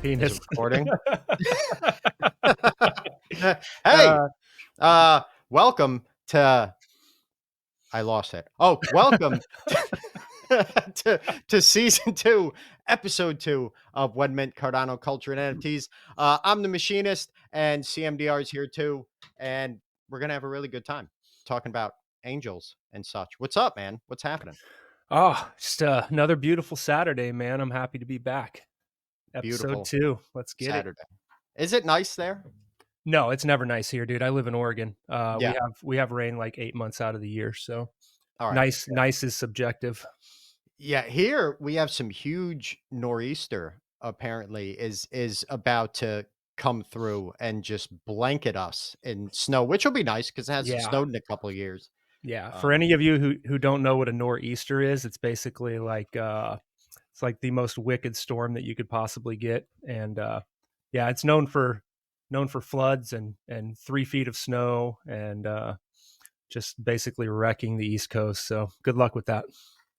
Is it Penis. recording? Hey, welcome to. I lost it. Oh, welcome to season 2, episode 2 of When Mint Cardano Culture and NFTs. I'm the machinist, and CMDR is here too, and we're gonna have a really good time talking about angels and such. What's up, man? What's happening? Oh, just another beautiful Saturday, man. I'm happy to be back. Episode Beautiful 2. Let's get it. Saturday. Is it nice there? No, it's never nice here, dude. I live in Oregon. Yeah. We have rain like 8 months out of the year, so All right. nice is subjective. Yeah, here we have some huge nor'easter apparently is about to come through and just blanket us in snow, which will be nice because it hasn't Yeah. snowed in a couple of years. Yeah. For Um, any of you who don't know what a nor'easter is, it's basically like it's like the most wicked storm that you could possibly get. And yeah, it's known for floods and 3 feet of snow and just basically wrecking the East Coast. So good luck with that.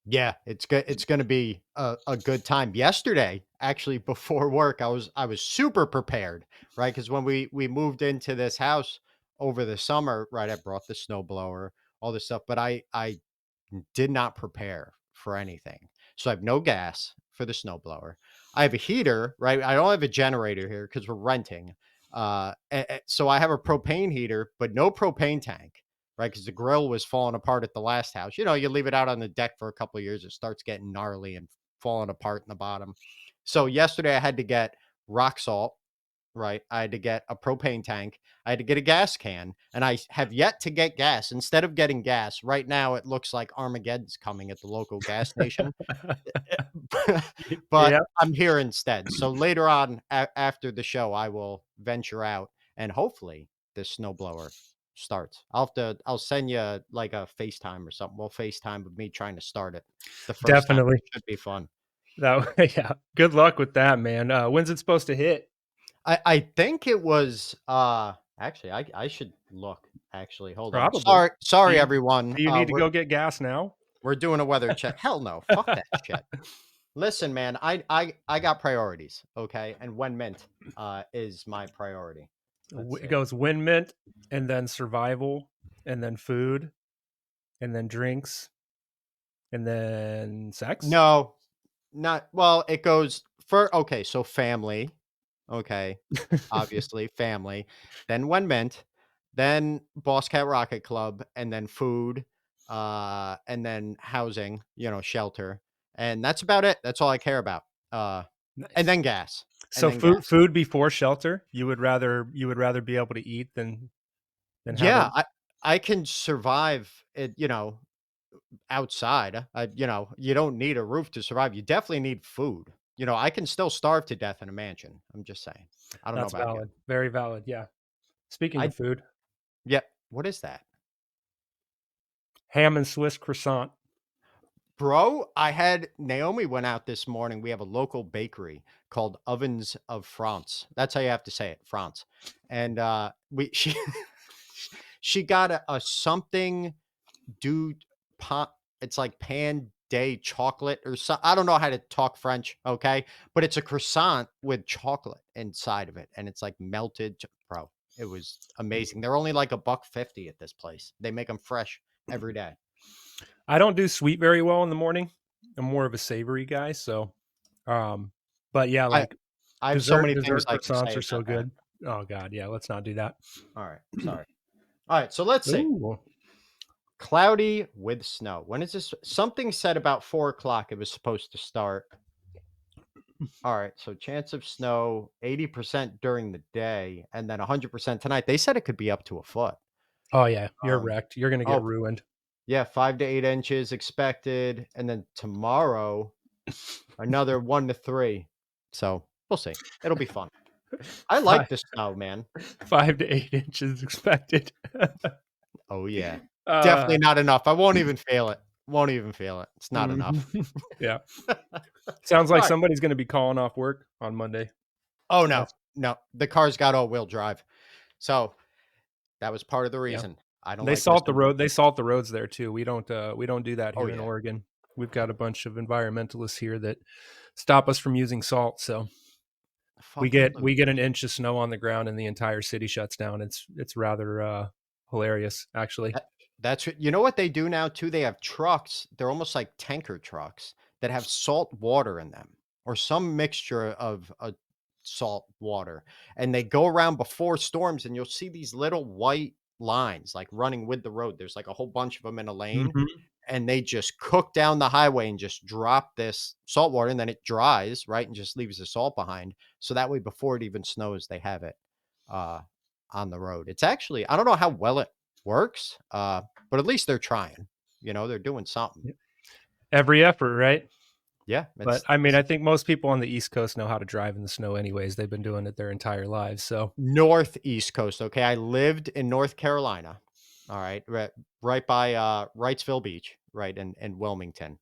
yeah, it's good. It's going to be a good time. Yesterday, actually, before work, I was super prepared, right? Because when we moved into this house over the summer, right, I brought the snowblower, all this stuff, but I did not prepare for anything. So I have no gas for the snowblower. I have a heater, right? I don't have a generator here because we're renting. So I have a propane heater, but no propane tank, right? Because the grill was falling apart at the last house. You know, you leave it out on the deck for a couple of years, it starts getting gnarly and falling apart in the bottom. So yesterday I had to get rock salt, right? I had to get a propane tank. I had to get a gas can, and I have yet to get gas. Instead of getting gas, right now it looks like Armageddon's coming at the local gas station. But Yeah, I'm here instead. So later on after the show, I will venture out and hopefully this snowblower starts. I'll send you like a FaceTime or something. We'll FaceTime with me trying to start it the first time. definitely. Should be fun. Yeah. Good luck with that, man. When's it supposed to hit? I think it was actually I should look. Actually, hold on. Probably. Do Sorry you, everyone. do you need to We're go get gas now? we're doing a weather check. Hell no. Fuck that shit. Listen, man, I got priorities, okay? And when mint is my priority. Let's It see. goes wind mint, and then survival, and then food, and then drinks, and then sex. No, not well, it goes for okay, so family, okay, obviously family, then when mint, then Boss Cat Rocket Club, and then food, and then housing, you know, shelter, and that's about it. That's all I care about. Uh, and Nice. then gas, and So then gas. food before shelter. You would rather be able to eat than have a. Yeah, I can survive it, you know, outside. You know, you don't need a roof to survive. You definitely need food. You know, I can still starve to death in a mansion. I'm just saying. I don't know That's about you. valid. Very valid. Yeah. Speaking I of food, Yeah. What is that? ham and Swiss croissant. Bro, I had Naomi went out this morning. We have a local bakery called Ovens of France. That's how you have to say it, France. And we she she got a something dude pot. It's like pan day chocolate or so. I don't know how to talk French, okay? But it's a croissant with chocolate inside of it, and it's like melted. Bro, it was amazing. They're only like $1.50 at this place. They make them fresh every day. I don't do sweet very well in the morning. I'm more of a savory guy. So, um, but yeah, I like I have so dessert many things dessert I could croissants say are so about that. good. Oh God, yeah. Let's not do that. All right, sorry. All right, so let's see. Ooh, Cloudy with snow. When is this? Something said about 4 o'clock. It was supposed to start. All right, so chance of snow 80% during the day, and then 100% tonight. They said it could be up to a foot. oh yeah, you're Um, wrecked. You're gonna get oh ruined. yeah, 5 to 8 inches expected, and then tomorrow another 1 to 3. So we'll see. It'll be fun. I like Five, the snow, man. 5 to 8 inches expected. Oh yeah, uh, definitely not enough. I won't even feel it. Won't even feel it. It's not enough. mhm. Yeah, All sounds like right. somebody's gonna be calling off work on Monday. Oh no, That's no. The car's got all-wheel drive, so that was part of the yeah. reason. I don't They like salt the missing work. road. They salt the roads there too. We don't do that Oh here in yeah. Oregon. We've got a bunch of environmentalists here that stop us from using salt. So We Fucking get we lose. get an inch of snow on the ground and the entire city shuts down. It's rather hilarious, actually. That's what, you know what they do now too? They have trucks. They're almost like tanker trucks that have salt water in them or some mixture of salt water. And they go around before storms and you'll see these little white lines like running with the road. There's like a whole bunch of them in a lane Hmm. and they just cook down the highway and just drop this salt water and then it dries, right? And just leaves the salt behind. So that way before it even snows, they have it uh on the road. It's actually I don't know how well it works, but at least they're trying. You know, they're doing something. Every effort, right? Yeah, But I mean, I think most people on the East Coast know how to drive in the snow anyways. They've been doing it their entire lives. So, Northeast coast. Okay, I lived in North Carolina. All right, right by Wrightsville Beach, right in Wilmington.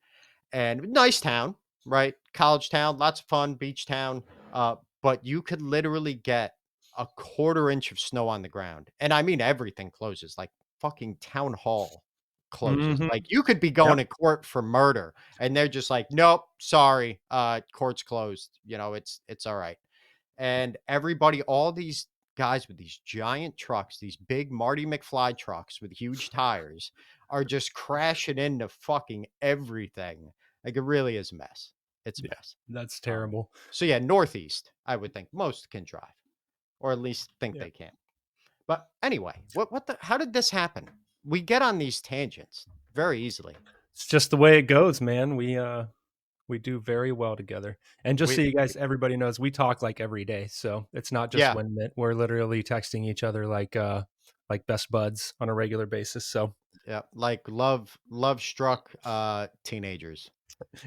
And nice town, right? College town, lots of fun, beach town. But you could literally get a quarter inch of snow on the ground. And I mean, everything closes, like fucking town hall closes. hmm, Like you could be yep, going to court for murder and they're just like, nope, sorry, court's closed. You know, it's all right. And everybody, all these guys with these giant trucks, these big Marty McFly trucks with huge tires, are just crashing into fucking everything. Like it really is a mess. It's a yeah, mess. that's Um, terrible. so yeah, Northeast, I would think most can drive, or at least think Yeah, they can. But anyway, what the how did this happen? We get on these tangents very easily. it's just the way it goes, man. We do very well together. And just so We you guys, everybody knows, we talk like every day. So it's not just yeah, when we're literally texting each other like best buds on a regular basis. So yeah, like love struck teenagers.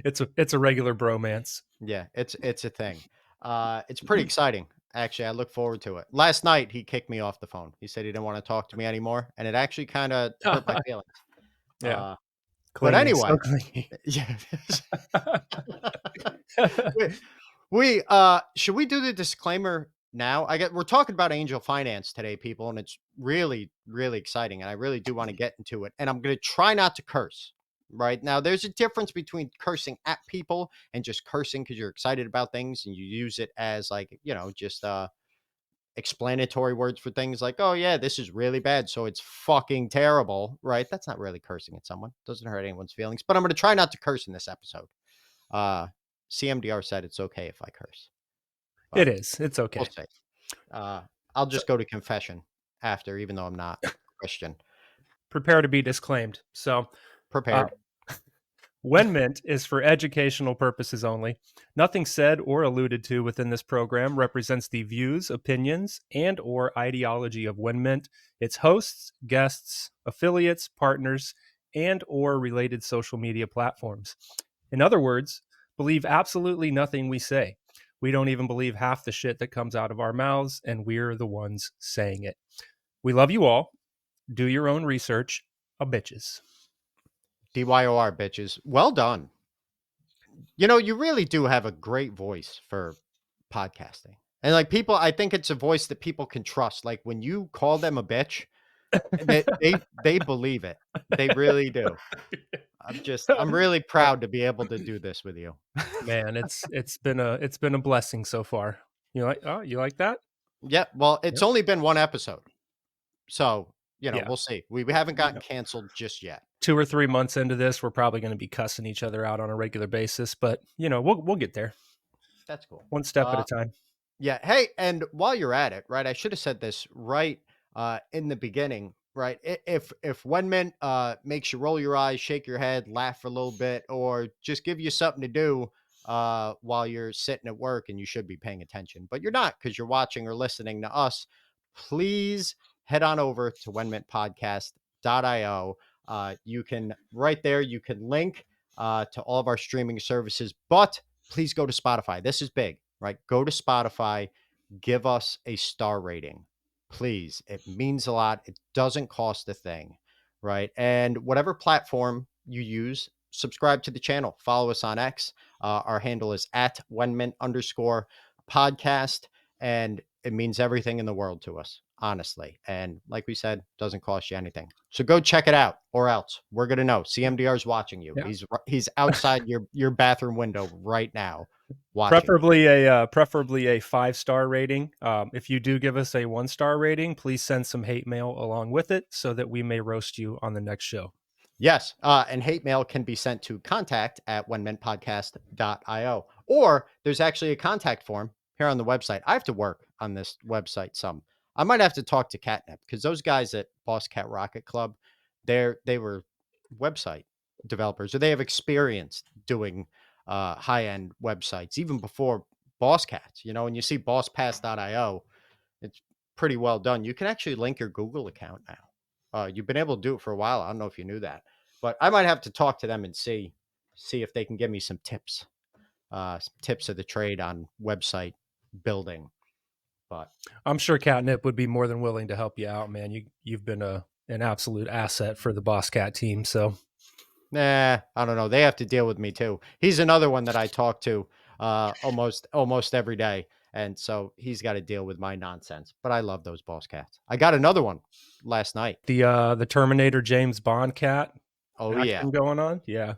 it's a regular bromance. Yeah, it's a thing. It's pretty exciting, actually. I look forward to it. Last night he kicked me off the phone. He said he didn't want to talk to me anymore, and it actually kind of hurt my feelings. Yeah, Uh, but clingy, anyway, so clingy. yeah. we, should we do the disclaimer now? I get we're talking about angel finance today, people, and it's really really exciting, and I really do want to get into it. And I'm going to try not to curse. Right now, there's a difference between cursing at people and just cursing because you're excited about things and you use it as like just explanatory words for things like, oh yeah, this is really bad, so it's fucking terrible, right? That's not really cursing at someone. Doesn't hurt anyone's feelings. But I'm going to try not to curse in this episode. Uh, CMDR said it's okay if I curse, It but is. It's we'll okay. see. I'll So just go to confession after, even though I'm not Christian. prepare to be disclaimed. So uh, Prepared. when meant is for educational purposes only. Nothing said or alluded to within this program represents the views, opinions, and or ideology of When Mint, its hosts, guests, affiliates, partners, and or related social media platforms. In other words, believe absolutely nothing we say. We don't even believe half the shit that comes out of our mouths, and we're the ones saying it. We love you all. Do your own research. A bitches. DYOR, bitches. Well done. You know, you really do have a great voice for podcasting. And like people, I think it's a voice that people can trust. Like when you call them a bitch, that they believe it. They really do. I'm really proud to be able to do this with you. Man, it's been a blessing so far. You like that? Yeah, well, it's Yep. only been one episode. So, Yeah. we'll see. We haven't gotten Yeah. canceled just yet. 2 or 3 months into this, we're probably going to be cussing each other out on a regular basis, but we'll get there That's cool. one step at a time. Yeah. Hey, and while you're at it, right? I should have said this right in the beginning, right? If one minute makes you roll your eyes, shake your head, laugh for a little bit, or just give you something to do while you're sitting at work, and you should be paying attention, but you're not because you're watching or listening to us. Please head on over to whenmintpodcast.io. You can right there. You can link to all of our streaming services, but please go to Spotify. This is big, right? Go to Spotify, give us a star rating, please. It means a lot. It doesn't cost a thing, right? And whatever platform you use, subscribe to the channel. Follow us on X. Our handle is at @OneMint_podcast, and it means everything in the world to us, honestly. And like we said, doesn't cost you anything. So go check it out, or else we're gonna know CMDR is watching you. Yeah. He's outside your bathroom window right now. Watch it. Preferably a 5-star rating. If you do give us a 1-star rating, please send some hate mail along with it so that we may roast you on the next show. Yes, and hate mail can be sent to contact@onementpodcast.io. Or there's actually a contact form here on the website. I have to work on this website some. I might have to talk to Catnip because those guys at Boss Cat Rocket Club, they were website developers, or they have experience doing high end websites even before Boss Cats. You know, and you see bosspass.io, it's pretty well done. You can actually link your Google account now. You've been able to do it for a while. I don't know if you knew that, but I might have to talk to them and see if they can give me some tips of the trade on website building. But I'm sure Catnip would be more than willing to help you out, man. You've been an absolute asset for the Boss Cat team. So nah, I don't know. They have to deal with me too. He's another one that I talk to almost every day, and so he's got to deal with my nonsense. But I love those boss cats. I got another one last night. the Terminator James Bond cat Oh yeah, action going on. Yeah,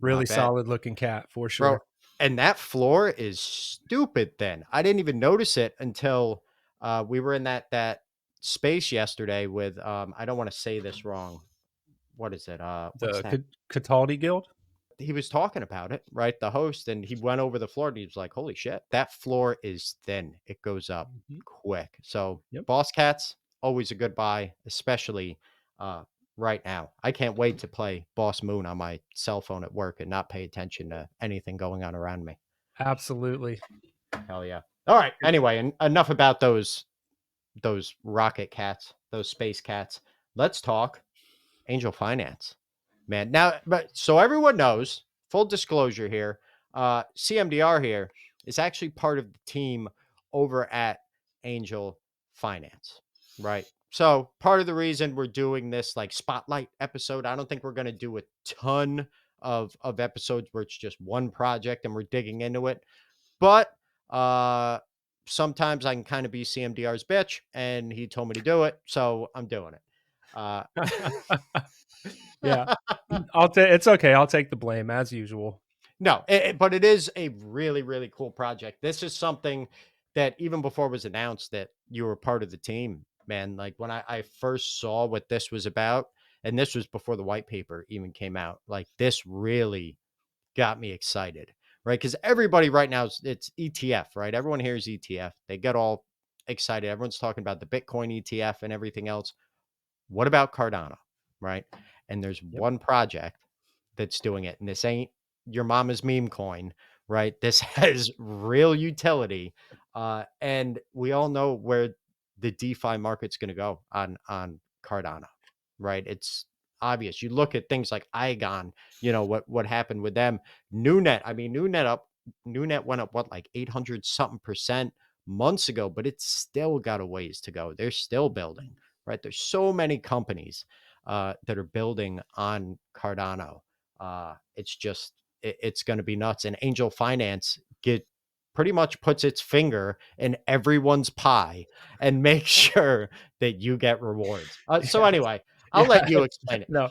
really not bad. solid looking cat for Bro, sure. and that floor is stupid thin. I didn't even notice it until, we were in that space yesterday with, I don't wanna say this wrong. What is it? What's The that? Cataldi Guild. He was talking about it, right? The host, and he went over the floor, and he was like, "Holy shit, that floor is thin. It goes up Mhm. quick." So, Yep. Boss Cats, always a good buy, especially, uh, right now. I can't wait to play Boss Moon on my cell phone at work and not pay attention to anything going on around me. Absolutely. Hell yeah. All right. Anyway, enough about those rocket cats, those space cats. Let's talk angel finance, man. Now, but so everyone knows, full disclosure here, CMDR here is actually part of the team over at Angel Finance, right? So part of the reason we're doing this like spotlight episode, I don't think we're going to do a ton of episodes where it's just one project and we're digging into it. But uh, sometimes I can kind of be CMDR's bitch, and he told me to do it, so I'm doing it. Uh, Yeah. I'll take it's okay. I'll take the blame as usual. no, but it is a really, really cool project. This is something that even before it was announced that you were part of the team, man. Like when I first saw what this was about, and this was before the white paper even came out, like this really got me excited, right? Because everybody right now it's ETF, right? Everyone here is ETF. They get all excited. Everyone's talking about the Bitcoin ETF and everything else. What about Cardano, right? And there's Yep. one project that's doing it, and this ain't your mama's meme coin, right? This has real utility, and we all know where the DeFi market's going to go on Cardano, right? It's obvious. You look at things like Igon, you know what happened with them. Newnet, I mean, Newnet went up what like 800 something percent months ago, but it's still got a ways to go. They're still building, right? There's so many companies that are building on Cardano. It's just it's going to be nuts. And Angel Finance get pretty much puts its finger in everyone's pie and makes sure that you get rewards. So Yeah. anyway, I'll Yeah. let you explain it. No.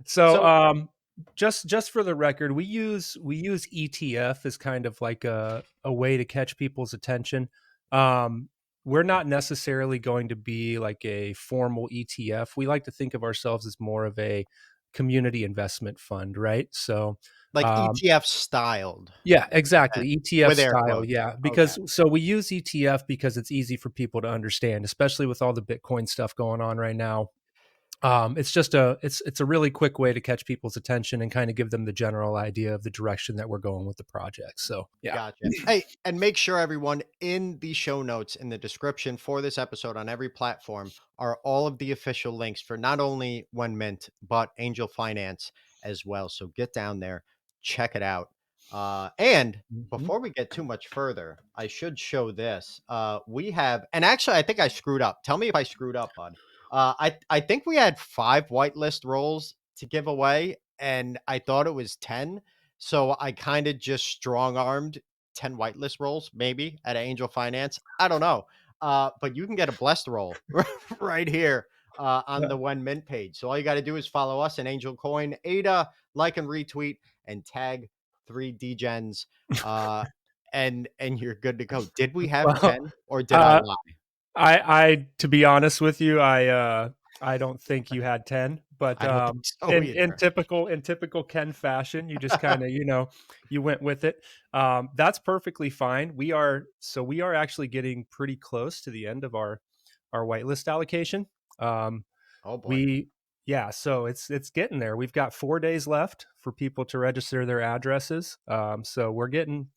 So, So just for the record, we use ETF as kind of like a way to catch people's attention. We're not necessarily going to be like a formal ETF. We like to think of ourselves as more of a community investment fund, right? So, like um, ETF styled yeah, exactly. ETF with air style. quotes. Yeah. Okay. Because so we use ETF because it's easy for people to understand, especially with all the Bitcoin stuff going on right now. It's just it's a really quick way to catch people's attention and kind of give them the general idea of the direction that we're going with the project. So yeah. Gotcha. Hey, and make sure everyone in the show notes in the description for this episode on every platform are all of the official links for not only One Mint, but Angel Finance as well. So get down there, check it out. And Mhm. before we get too much further, I should show this. We have, and actually, I think I screwed up. Tell me if I screwed up, bud. I think we had 5 whitelist roles to give away, and I thought it was 10. So I kind of just strong armed 10 whitelist rolls, maybe at Angel Finance. I don't know. But you can get a blessed roll right here on Yeah. the One Mint page. So all you got to do is follow us and Angel Coin, Ada, like and retweet, and tag 3 DGens. Uh, and you're good to go. Did we have Well, 10 or did I uh, lie? to be honest with you, I don't think you had 10, but I don't think so either. in typical Ken fashion, you just kind of, you went with it. That's perfectly fine. We are actually getting pretty close to the end of our whitelist allocation. Um, Oh boy. we Yeah, so it's getting there. We've got 4 days left for people to register their addresses. So we're getting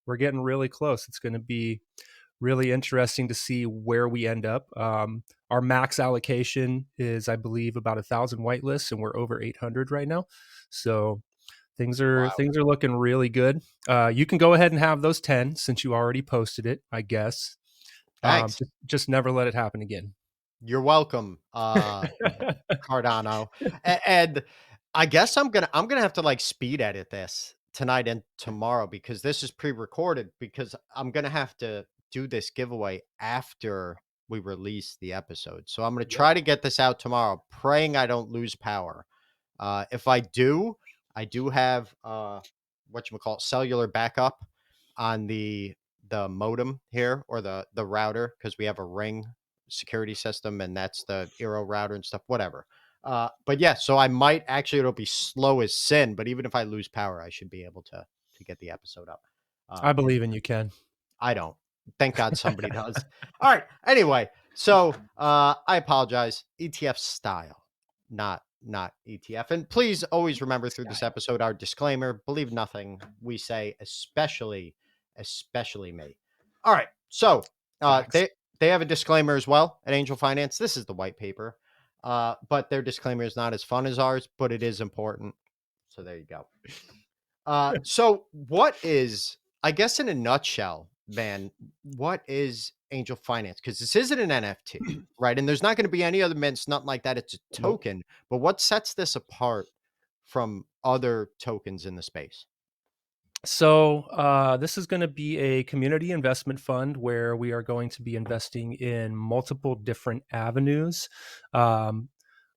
really close. It's going to be really interesting to see where we end up. Our max allocation is, I believe, about 1,000 whitelists, and we're over 800 right now. So Wow. things are looking really good. You can go ahead and have those 10 since you already posted it, I guess. Thanks. Just never let it happen again. You're welcome, Cardano. And I guess I'm gonna have to like speed edit this tonight and tomorrow because this is pre-recorded because I'm gonna have to do this giveaway after we release the episode. So I'm gonna Yep. try to get this out tomorrow, praying I don't lose power. If I do, I do have what you call cellular backup on the modem here or the router because we have a ring security system and that's the Eero router and stuff, whatever. But yeah, so I might actually it'll be slow as sin, but even if I lose power, I should be able to get the episode up. I In believe in you, Ken. I don't. Thank God somebody does. All right. Anyway, so I apologize. ETF style, not ETF. And please always remember through this Style. episode our disclaimer: believe nothing we say, especially me. All right. So Facts. they have a disclaimer as well at Angel Finance. This is the white paper, but their disclaimer is not as fun as ours, but it is important. So there you go. So what is, I guess, in a nutshell, man, what is Angel Finance? Because this isn't an NFT, right? And there's not going to be any other mints, nothing like that. It's a Nope. token. But what sets this apart from other tokens in the space? So, this is going to be a community investment fund where we are going to be investing in multiple different avenues. Um,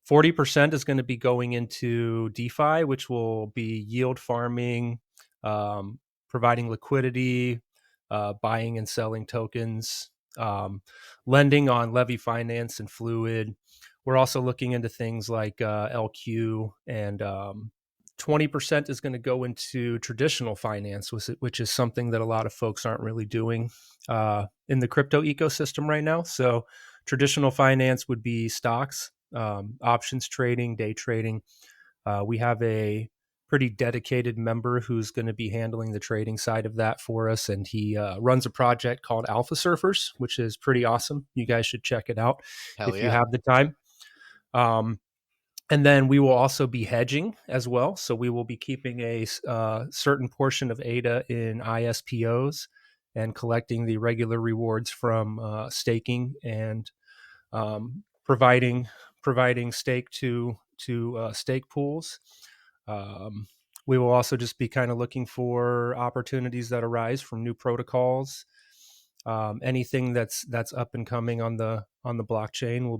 40% is going to be going into DeFi, which will be yield farming, um, providing liquidity, buying and selling tokens, lending on levy finance and fluid. We're also looking into things like LQ and 20% is going to go into traditional finance, which is something that a lot of folks aren't really doing in the crypto ecosystem right now. So, traditional finance would be stocks, options trading, day trading. We have a pretty dedicated member who's going to be handling the trading side of that for us. And he runs a project called Alpha Surfers, which is pretty awesome. You guys should check it out Hell if you yeah. have the time. Um, and then we will also be hedging as well. So we will be keeping a certain portion of ADA in ISPOs and collecting the regular rewards from staking and providing stake to stake pools. Um, we will also just be kind of looking for opportunities that arise from new protocols. Anything that's up and coming on the blockchain we'll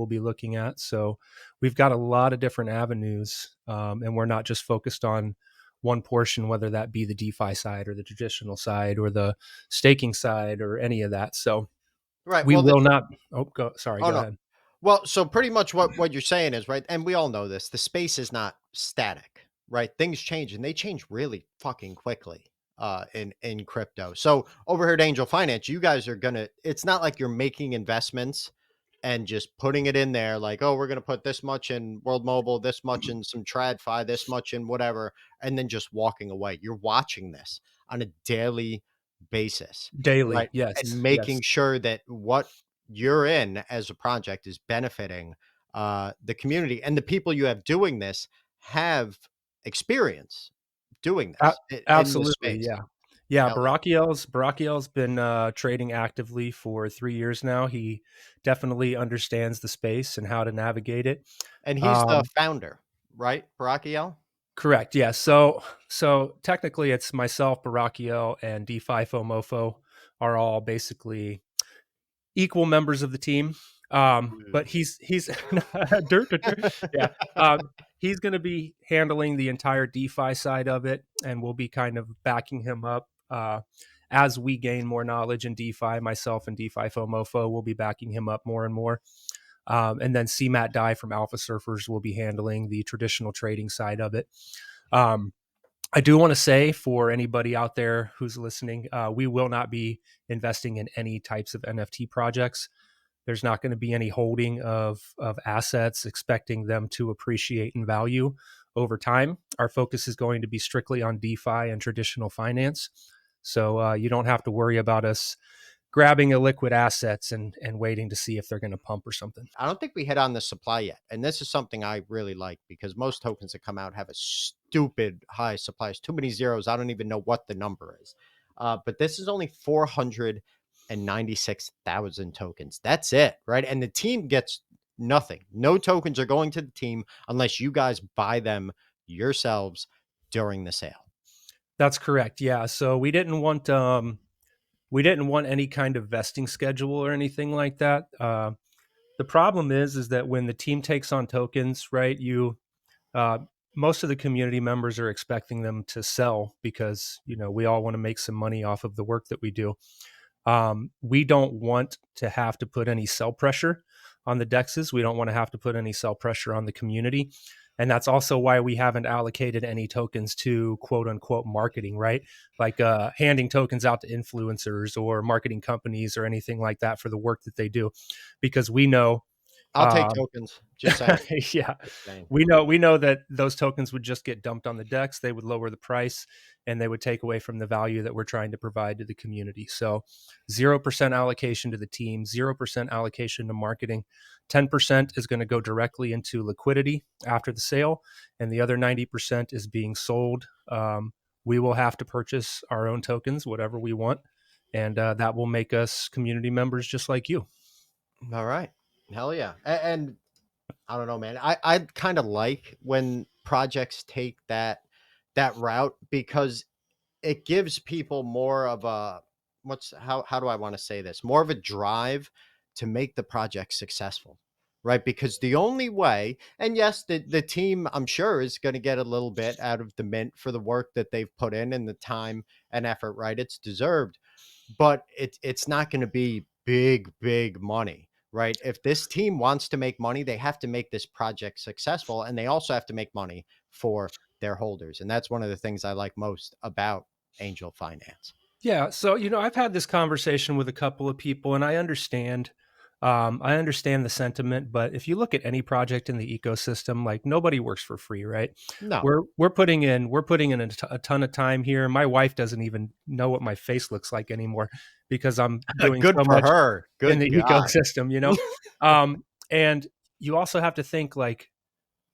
be looking at. So we've got a lot of different avenues, and we're not just focused on one portion, whether that be the DeFi side or the traditional side or the staking side or any of that. So Right. we Well, will not. Oh, sorry. oh Go no. ahead. Well, so pretty much what you're saying is right, and we all know this. The space is not static, right? Things change, and they change really fucking quickly in crypto. So over here at Angel Finance, you guys are gonna. It's not like you're making investments and just putting it in there, like, oh, we're gonna put this much in World Mobile, this much in some TradFi, this much in whatever, and then just walking away. You're watching this on a daily basis, Daily. right? Yes. And Yes. making sure that what you're in as a project is benefiting the community and the people you have doing this have experience doing A- this in this Absolutely. space. Yeah. Yeah. Hell yeah. Barakiel's been trading actively for 3 years now. He definitely understands the space and how to navigate it. And he's the Um, founder, right? Barakiel? Correct. Yeah. So technically, it's myself, Barakiel, and DeFi Fomofo are all basically equal members of the team. But he's dirt, dirt, dirt. Yeah. He's going to be handling the entire DeFi side of it, and we'll be kind of backing him up. as we gain more knowledge in DeFi, myself and DeFi FOMOFO will be backing him up more and more. And then CMAT Dye from Alpha Surfers will be handling the traditional trading side of it. Um, I do want to say for anybody out there who's listening, we will not be investing in any types of NFT projects. There's not going to be any holding of assets, expecting them to appreciate in value over time. Our focus is going to be strictly on DeFi and traditional finance. So you don't have to worry about us grabbing illiquid assets and waiting to see if they're going to pump or something. I don't think we hit on the supply yet. And this is something I really like because most tokens that come out have a stupid high supply. It's too many zeros. I don't even know what the number is. But this is only 496,000 tokens. That's it, right? And the team gets nothing. No tokens are going to the team unless you guys buy them yourselves during the sale. That's correct. Yeah. So we didn't want any kind of vesting schedule or anything like that. The problem is that when the team takes on tokens, right, you uh, most of the community members are expecting them to sell because we all want to make some money off of the work that we do. We don't want to have to put any sell pressure on the dexes. We don't want to have to put any sell pressure on the community. And that's also why we haven't allocated any tokens to quote unquote marketing, right? Like handing tokens out to influencers or marketing companies or anything like that for the work that they do. Because we know I'll take um, tokens. Just saying. yeah, Just saying. we know that those tokens would just get dumped on the decks. They would lower the price, and they would take away from the value that we're trying to provide to the community. So, 0% allocation to the team, 0% allocation to marketing. 10% is going to go directly into liquidity after the sale, and the other 90% is being sold. We will have to purchase our own tokens, whatever we want, and that will make us community members just like you. All right. Hell yeah. And I don't know, man. I kind of like when projects take that route because it gives people more of a how do I want to say this? More of a drive to make the project successful. Right? Because the only way, and yes, the team I'm sure is going to get a little bit out of the mint for the work that they've put in and the time and effort, right? It's deserved, but it's not going to be big money, right? If this team wants to make money, they have to make this project successful, and they also have to make money for their holders, and that's one of the things I like most about angel finance. Yeah, so I've had this conversation with a couple of people, and I understand the sentiment. But if you look at any project in the ecosystem, like nobody works for free, right? No. We're putting in a ton of time here. My wife doesn't even know what my face looks like anymore because I'm doing Good so for much her. in the Good God. ecosystem. And you also have to think like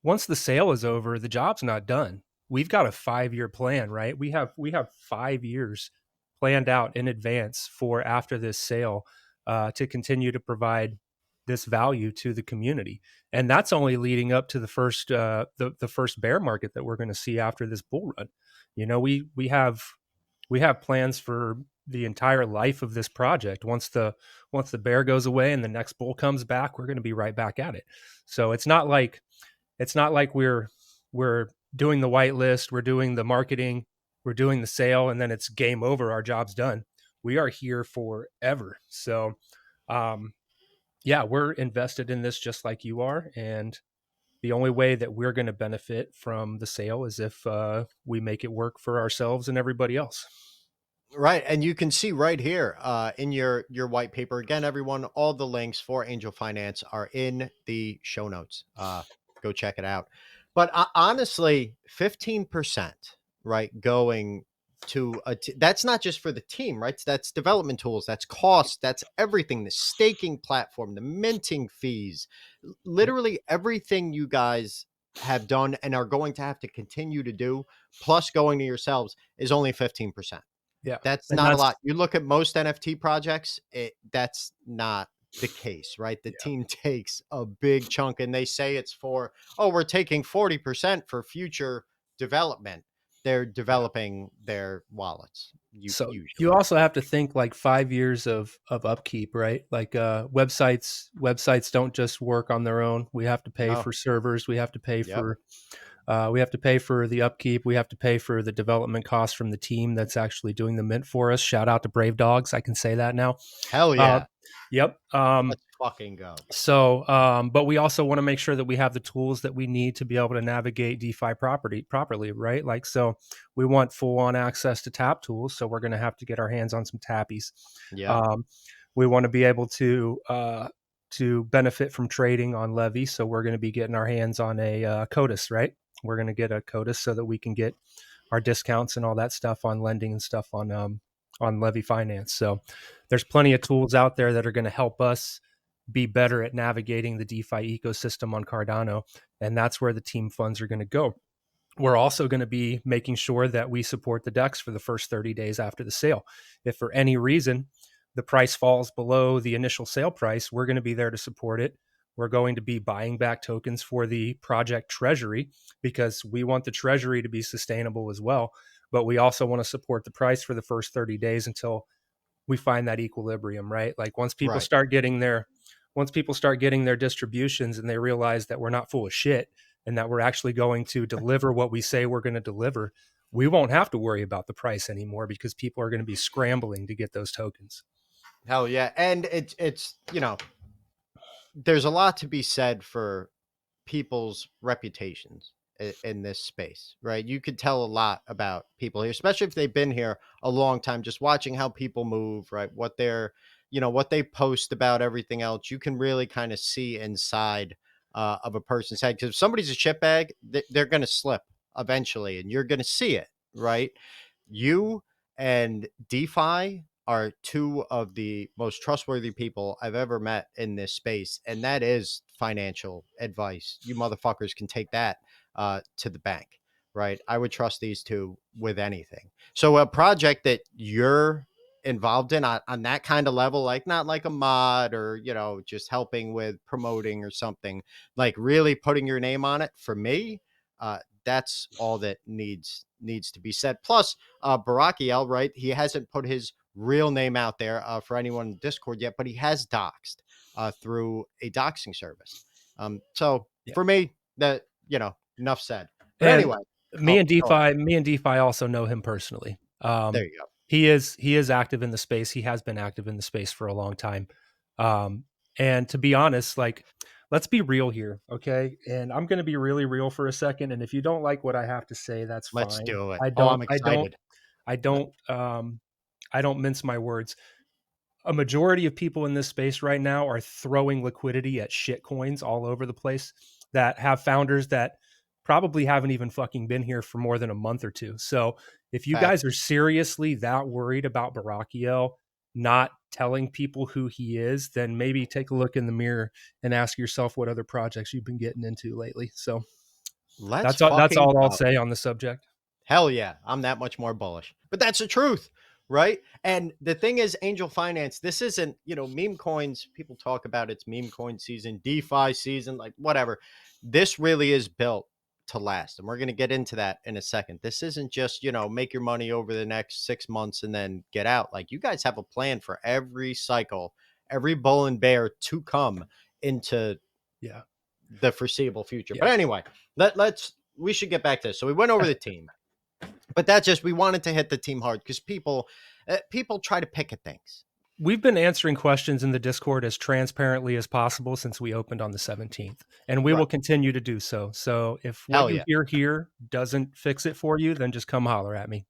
once the sale is over, the job's not done. We've got a 5-year plan, right? We have 5 years planned out in advance for after this sale to continue to provide this value to the community, and that's only leading up to the first bear market that we're going to see after this bull run. We have plans for the entire life of this project. Once the bear goes away and the next bull comes back, we're going to be right back at it. So it's not like we're doing the whitelist, we're doing the marketing, we're doing the sale, and then it's game over. Our job's done. We are here forever. So, um, yeah, we're invested in this just like you are, and the only way that we're going to benefit from the sale is if we make it work for ourselves and everybody else. Right, and you can see right here in your white paper again, everyone. All the links for Angel Finance are in the show notes. Go check it out. But honestly, 15%, right, going to that's not just for the team, right? That's development tools, that's cost, that's everything. The staking platform, the minting fees, Yep. literally everything you guys have done and are going to have to continue to do, plus going to yourselves, is only 15%. Yeah, That's and not a that's lot. You look at most NFT projects, that's not the case, right? The yeah, team takes a big chunk and they say it's for, oh, we're taking 40% for future development. They're yeah. developing their wallets, So you usually. also have to think like 5 years of upkeep, right? Like websites don't just work on their own. We have to pay No. for servers. We have to pay Yep. for We have to pay for the upkeep. We have to pay for the development costs from the team that's actually doing the mint for us. Shout out to Brave Dogs. I can say that now. Hell Uh, yeah. yep. Let's fucking go. But we also want to make sure that we have the tools that we need to be able to navigate DeFi property properly, right? Like, so we want full on access to tap tools. So we're going to have to get our hands on some tappies. Yep. Um, we want to be able to benefit from trading on Levy. So we're going to be getting our hands on a CODIS, right? We're going to get a CODIS so that we can get our discounts and all that stuff on lending and stuff on Levy Finance. So there's plenty of tools out there that are going to help us be better at navigating the DeFi ecosystem on Cardano. And that's where the team funds are going to go. We're also going to be making sure that we support the DEX for the first 30 days after the sale. If for any reason the price falls below the initial sale price, we're going to be there to support it. We're going to be buying back tokens for the project treasury because we want the treasury to be sustainable as well. But we also want to support the price for the first 30 days until we find that equilibrium, right? Like Right. once people start getting their distributions and they realize that we're not full of shit and that we're actually going to deliver what we say we're going to deliver, we won't have to worry about the price anymore because people are going to be scrambling to get those tokens. Hell yeah. And it's, there's a lot to be said for people's reputations in this space, right? You could tell a lot about people here, especially if they've been here a long time, just watching how people move, right? What they're, what they post about everything else. You can really kind of see inside of a person's head. Because if somebody's a shitbag, they're going to slip eventually, and you're going to see it, right? You and DeFi are two of the most trustworthy people I've ever met in this space. And that is financial advice. You motherfuckers can take that to the bank, right? I would trust these two with anything. So, a project that you're involved in on that kind of level, like not like a mod or, just helping with promoting or something, like really putting your name on it for me, that's all that needs to be said. Plus, Barakiel, right? He hasn't put his real name out there for anyone in Discord yet, but he has doxed through a doxing service. So Yeah. for me, that enough said. But And anyway, go ahead. Me and DeFi also know him personally. There you go. He is active in the space. He has been active in the space for a long time. Um, and to be honest, like, let's be real here, okay? And I'm going to be really real for a second. And if you don't like what I have to say, that's Let's fine. do it. I Oh, don't, I'm I don't, excited. I don't, I don't mince my words. A majority of people in this space right now are throwing liquidity at shit coins all over the place that have founders that probably haven't even fucking been here for more than a month or two. So if you guys Facts. are seriously that worried about Barakiel not telling people who he is, then maybe take a look in the mirror and ask yourself what other projects you've been getting into lately. So Let's that's fucking all I'll go. say on the subject. Hell yeah, I'm that much more bullish. But that's the truth, right? And the thing is, Angel Finance, this isn't, meme coins. People talk about it's meme coin season, DeFi season, like whatever. This really is built to last. And we're going to get into that in a second. This isn't just, make your money over the next 6 months and then get out. Like you guys have a plan for every cycle, every bull and bear to come into Yeah. the foreseeable future. But Yeah. anyway, we should get back to this. So we went over the team. But that's just we wanted to hit the team hard because people try to pick at things. We've been answering questions in the Discord as transparently as possible since we opened on the 17th, and we Right. will continue to do so. So if what Hell you yeah. hear here doesn't fix it for you, then just come holler at me.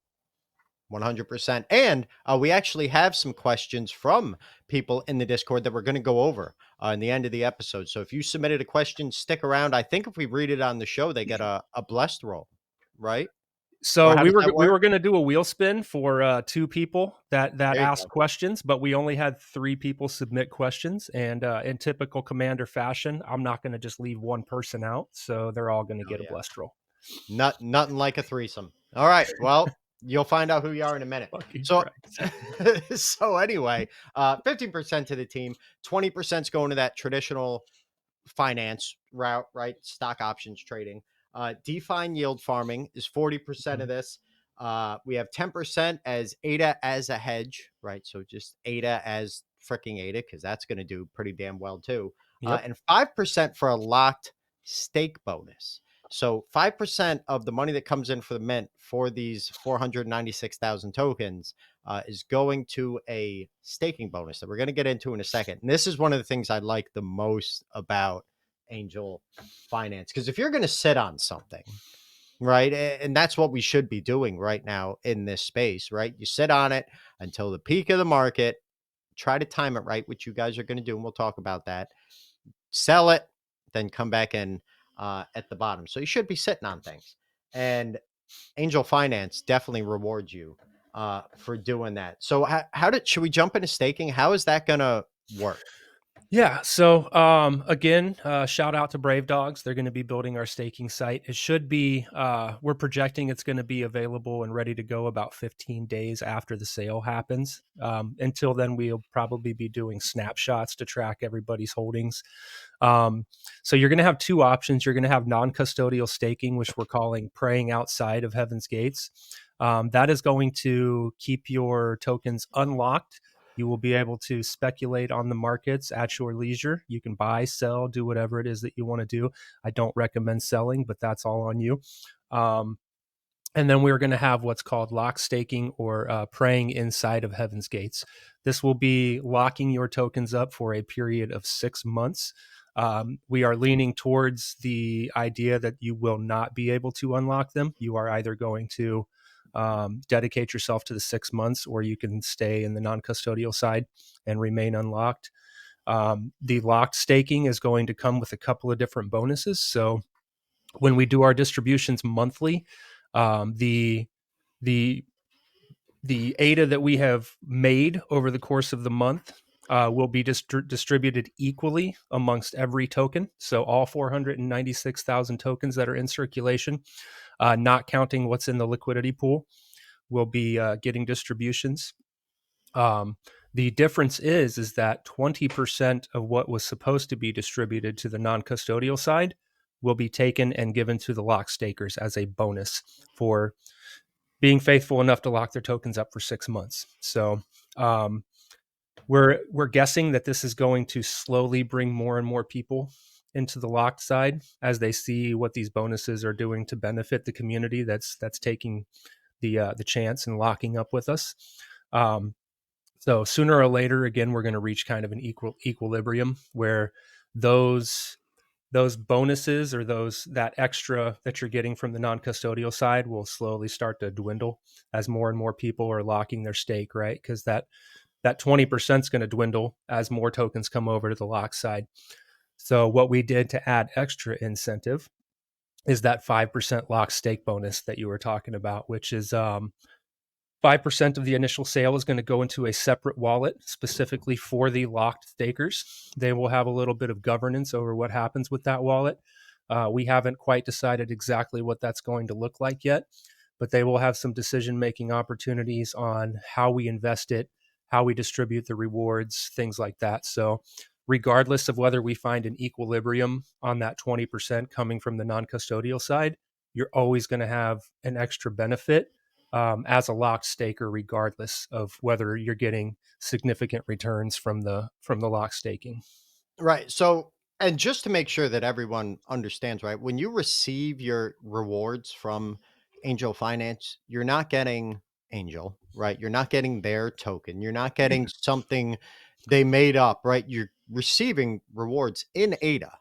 100%. And we actually have some questions from people in the Discord that we're going to go over in the end of the episode. So if you submitted a question, stick around. I think if we read it on the show, they get a blessed roll, right? Or So how does that we work? were going to do a wheel spin for two people that There you asked go. questions, but we only had three people submit questions, and in typical Commander fashion, I'm not going to just leave one person out, so they're all going to Hell get a yeah. blessed roll. Nothing like a threesome. All right. Well, you'll find out who you are in a minute. Fucking So, Christ. so anyway, 15% to the team, 20% is going to that traditional finance route, right? Stock options trading. Defined yield farming is 40% of Mhm. this. We have 10% as ADA as a hedge, right? So just ADA as freaking ADA, because that's going to do pretty damn well too. Yep. And 5% for a locked stake bonus. So 5% of the money that comes in for the mint for these 496,000 tokens is going to a staking bonus that we're going to get into in a second. And this is one of the things I like the most about Angel Finance. Because if you're going to sit on something, right, and that's what we should be doing right now in this space, right? You sit on it until the peak of the market, try to time it right, which you guys are going to do. And we'll talk about that, sell it, then come back in at the bottom. So you should be sitting on things. And Angel Finance definitely rewards you for doing that. So should we jump into staking? How is that going to work? Yeah. So again, shout out to Brave Dogs. They're going to be building our staking site. It should be. We're projecting it's going to be available and ready to go about 15 days after the sale happens. Until then, we'll probably be doing snapshots to track everybody's holdings. Um, so you're going to have two options. You're going to have non-custodial staking, which we're calling praying outside of Heaven's Gates. That is going to keep your tokens unlocked. You will be able to speculate on the markets at your leisure. You can buy, sell, do whatever it is that you want to do. I don't recommend selling, but that's all on you. Um, and then we're going to have what's called lock staking or praying inside of Heaven's Gates. This will be locking your tokens up for a period of 6 months. We are leaning towards the idea that you will not be able to unlock them. You are either going to dedicate yourself to the 6 months, or you can stay in the non custodial side and remain unlocked. The locked staking is going to come with a couple of different bonuses. So when we do our distributions monthly, um, the the the ADA that we have made over the course of the month will be distributed equally amongst every token. So all 496,000 tokens that are in circulation, not counting what's in the liquidity pool, will be getting distributions. Um, the difference is that 20% of what was supposed to be distributed to the non-custodial side will be taken and given to the lock stakers as a bonus for being faithful enough to lock their tokens up for 6 months. So um, we're guessing that this is going to slowly bring more and more people into the locked side as they see what these bonuses are doing to benefit the community that's taking the chance and locking up with us. Um, so sooner or later, again, we're going to reach kind of an equilibrium where those those bonuses or those that extra that you're getting from the non-custodial side will slowly start to dwindle as more and more people are locking their stake, right? Because that 20% is going to dwindle as more tokens come over to the lock side. So what we did to add extra incentive is that 5% lock stake bonus that you were talking about, which is 5% of the initial sale is going to go into a separate wallet specifically for the locked stakers. They will have a little bit of governance over what happens with that wallet. We haven't quite decided exactly what that's going to look like yet, but they will have some decision making opportunities on how we invest it, how we distribute the rewards, things like that. So, regardless of whether we find an equilibrium on that 20% coming from the non custodial side, you're always going to have an extra benefit as a locked staker, regardless of whether you're getting significant returns from the lock staking. Right. So, and just to make sure that everyone understands, right, when you receive your rewards from Angel Finance, you're not getting Angel, right? You're not getting their token. You're not getting something they made up, right? You're receiving rewards in ADA,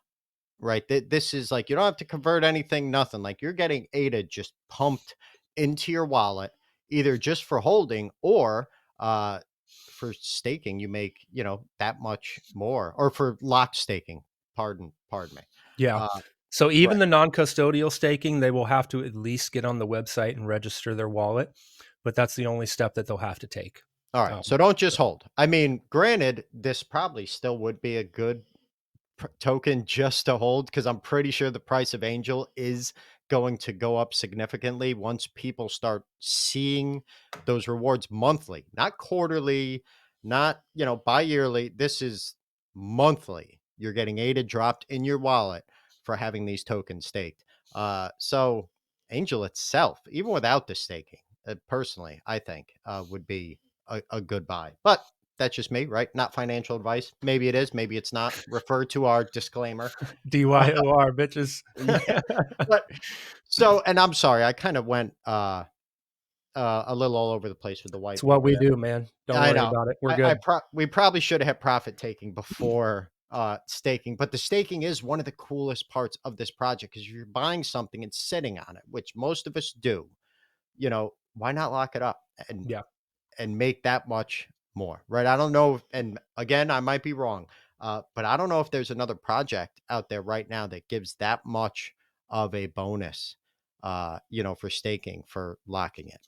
right? This is like you don't have to convert anything, nothing. Like you're getting ADA just pumped into your wallet, either just for holding or uh for staking. You make, that much more, or for lock staking. Pardon me. Yeah. Uh So even right. the non-custodial staking, they will have to at least get on the website and register their wallet, but that's the only step that they'll have to take. All right. Um, So don't just so hold. I mean, granted, this probably still would be a good token just to hold, because I'm pretty sure the price of Angel is going to go up significantly once people start seeing those rewards monthly, not quarterly, not, bi-yearly. This is monthly. You're getting ADA dropped in your wallet for having these tokens staked. So Angel itself, even without the staking, personally, I think would be a good buy. But That's just me, right? Not financial advice. Maybe it is, maybe it's not. Refer to our disclaimer. DYOR, bitches. Yeah, but so, and I'm sorry, I kind of went a little all over the place with the It's white what paper we there. do, man. Don't I worry know. about it. We're good. We probably should have had profit taking before staking, but the staking is one of the coolest parts of this project because you're buying something and sitting on it, which most of us do. Why not lock it up and Yeah. make that much more, right? I don't know, and again, I might be wrong, but I don't know if there's another project out there right now that gives that much of a bonus, for staking, for locking it,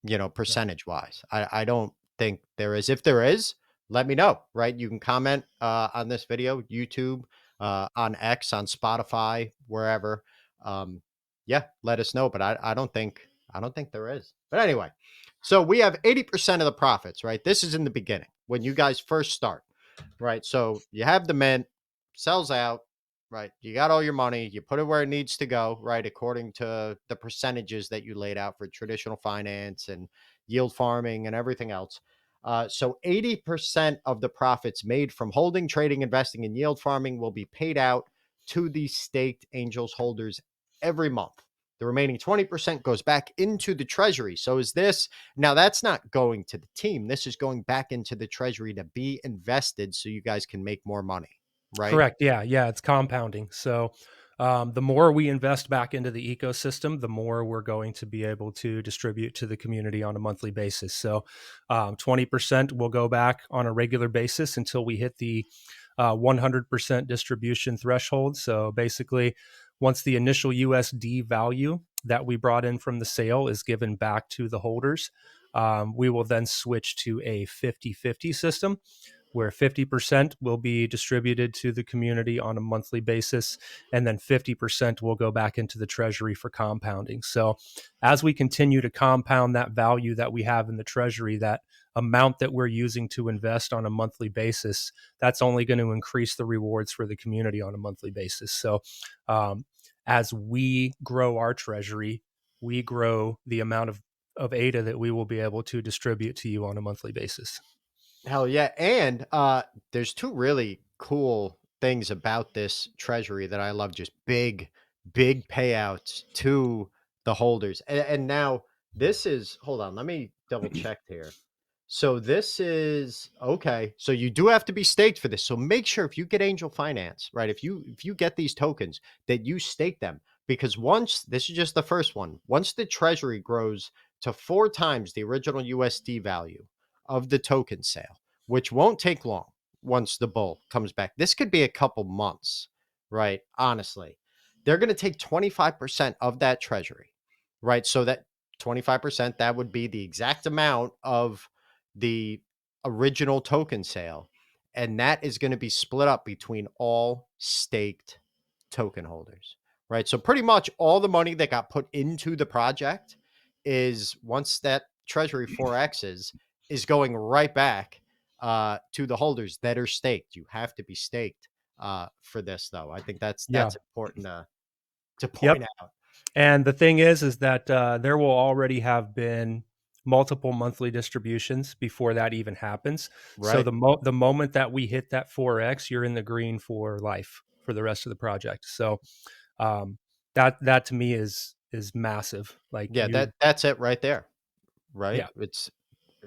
Yeah. percentage wise. I don't think there is. If there is, let me know, right? You can comment on this video, YouTube, on X, on Spotify, wherever. Um, yeah, let us know. But I don't think there is. But anyway, so we have 80% of the profits, right? This is in the beginning when you guys first start, right? So you have the mint, sells out, right? You got all your money, you put it where it needs to go, right? According to the percentages that you laid out for traditional finance and yield farming and everything else. So 80% of the profits made from holding, trading, investing, and yield farming will be paid out to the staked Angels holders every month. The remaining 20% goes back into the treasury. So is this now? That's not going to the team. This is going back into the treasury to be invested so you guys can make more money, right? Correct. Yeah. Yeah. It's compounding. So, the more we invest back into the ecosystem, the more we're going to be able to distribute to the community on a monthly basis. So, 20% will go back on a regular basis until we hit the 100% distribution threshold. So, basically, once the initial USD value that we brought in from the sale is given back to the holders, we will then switch to a 50-50 system where 50% will be distributed to the community on a monthly basis, and then 50% will go back into the treasury for compounding. So, as we continue to compound that value that we have in the treasury, that amount that we're using to invest on a monthly basis, that's only going to increase the rewards for the community on a monthly basis. So, as we grow our treasury, we grow the amount of ADA that we will be able to distribute to you on a monthly basis. Hell yeah. And there's two really cool things about this treasury that I love, just big payouts to the holders. And now this is, hold on, let me double check here. So this is okay. So you do have to be staked for this. So make sure if you get angel finance, right? If you get these tokens, that you stake them, because once, this is just the first one, once the treasury grows to 4 times the original USD value of the token sale, which won't take long once the bull comes back. This could be a couple months, right? Honestly, they're going to take 25% of that treasury, right? So that 25%, that would be the exact amount of the original token sale. And that is going to be split up between all staked token holders, right? So pretty much all the money that got put into the project is, once that treasury 4X's, is going right back to the holders that are staked. You have to be staked for this, though. I think Yeah. that's important to Yep. point out, And the thing is that there will already have been multiple monthly distributions before that even happens. So right? the moment that we hit that 4x, you're in the green for life for the rest of the project. So, um, that to me is massive. Like Yeah, that's it right there, right? yeah,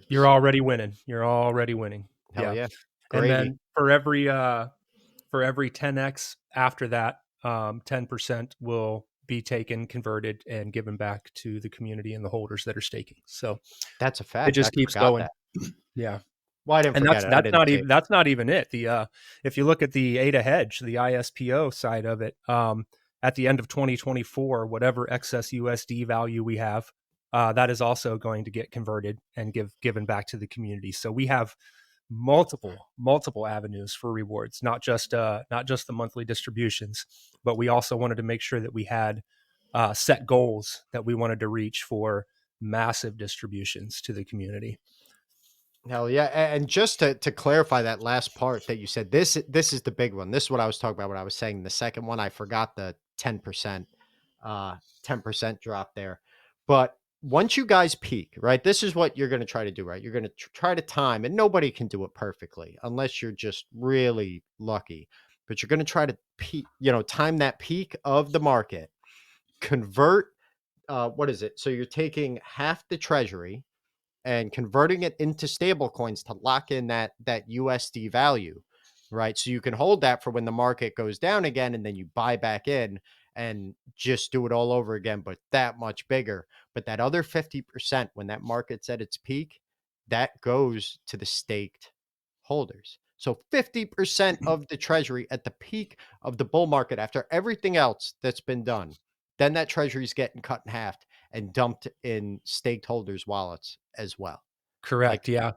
you're It's already winning. You're already winning. hell Yeah, yeah, and gravy. then for every 10x after that, 10% will be taken, converted, and given back to the community and the holders that are staking. So That's a it fact. I just keeps forgot going. that. Yeah. Well, I didn't And forget it. I didn't see it. that's not even it. The if you look at the ADA hedge, the ISPO side of it, at the end of 2024, whatever excess USD value we have, that is also going to get converted and given back to the community. So we have multiple avenues for rewards, not just the monthly distributions, but we also wanted to make sure that we had set goals that we wanted to reach for massive distributions to the community. Hell yeah. And just to clarify that last part that you said, this is the big one. This is what I was talking about when I was saying the second one. I forgot the 10%, 10% drop there. But once you guys peak, right? This is what you're going to try to do, right? You're going to try to time, and nobody can do it perfectly unless you're just really lucky. But you're going to try to peak, time that peak of the market, convert. What is it? So you're taking half the treasury and converting it into stable coins to lock in that USD value, right? So you can hold that for when the market goes down again, and then you buy back in and just do it all over again, but that much bigger. But that other 50%, when that market's at its peak, that goes to the staked holders. So 50% of the treasury at the peak of the bull market after everything else that's been done, then that treasury is getting cut in half and dumped in staked holders' wallets as well. Like, Correct. Yeah.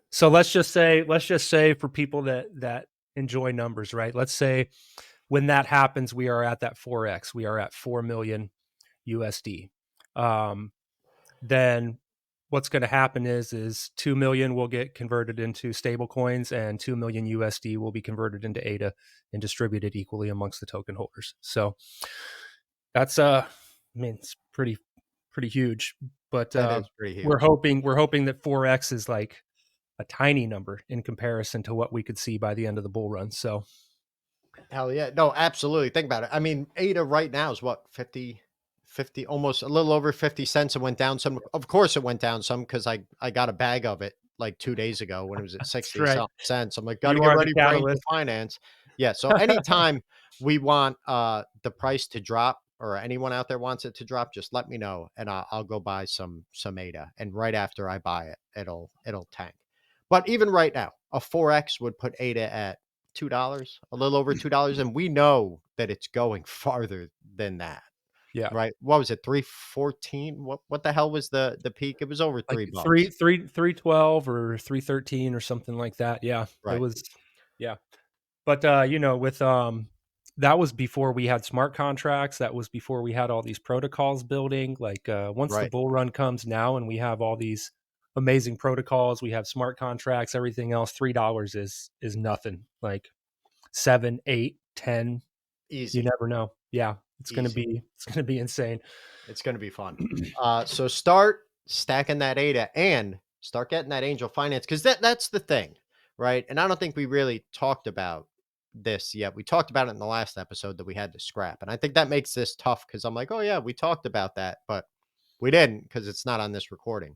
So let's just say for people that enjoy numbers, right? Let's say when that happens, we are at that 4x. We are at 4 million USD. Um, then what's going to happen is 2 million will get converted into stable coins and 2 million USD will be converted into ADA and distributed equally amongst the token holders. So that's I mean it's pretty huge, but that is pretty we're huge. hoping that 4x is like a tiny number in comparison to what we could see by the end of the bull run. So Hell yeah. No, absolutely. Think about it. I mean, ADA right now is what, 50, almost a little over 50 cents. It went down some. Of course, it went down some because I got a bag of it like 2 days ago when it was at that's 60 right. something cents. I'm like, got to You get are the ready for Angel catalyst. Finance. Yeah. So anytime we want the price to drop, or anyone out there wants it to drop, just let me know and I'll go buy some ADA. And right after I buy it, it'll tank. But even right now, a 4X would put ADA at $2, a little over $2, and we know that it's going farther than that, Yeah. right? What was it, 314? What the hell was the peak? It was over Like 3 bucks. 312 or 313 or something like that. Yeah. It Right, was yeah. But with that was before we had smart contracts. That was before we had all these protocols building. Like once the right. bull run comes now and we have all these amazing protocols, we have smart contracts, everything else, $3 is nothing. Like 7, 8, 10. You Easy, never know. Yeah. easy. It's gonna be insane. It's gonna be fun. So start stacking that ADA and start getting that angel finance, because that's the thing, right? And I don't think we really talked about this yet. We talked about it in the last episode that we had to scrap, and I think that makes this tough because I'm like, oh yeah, we talked about that, but we didn't because it's not on this recording.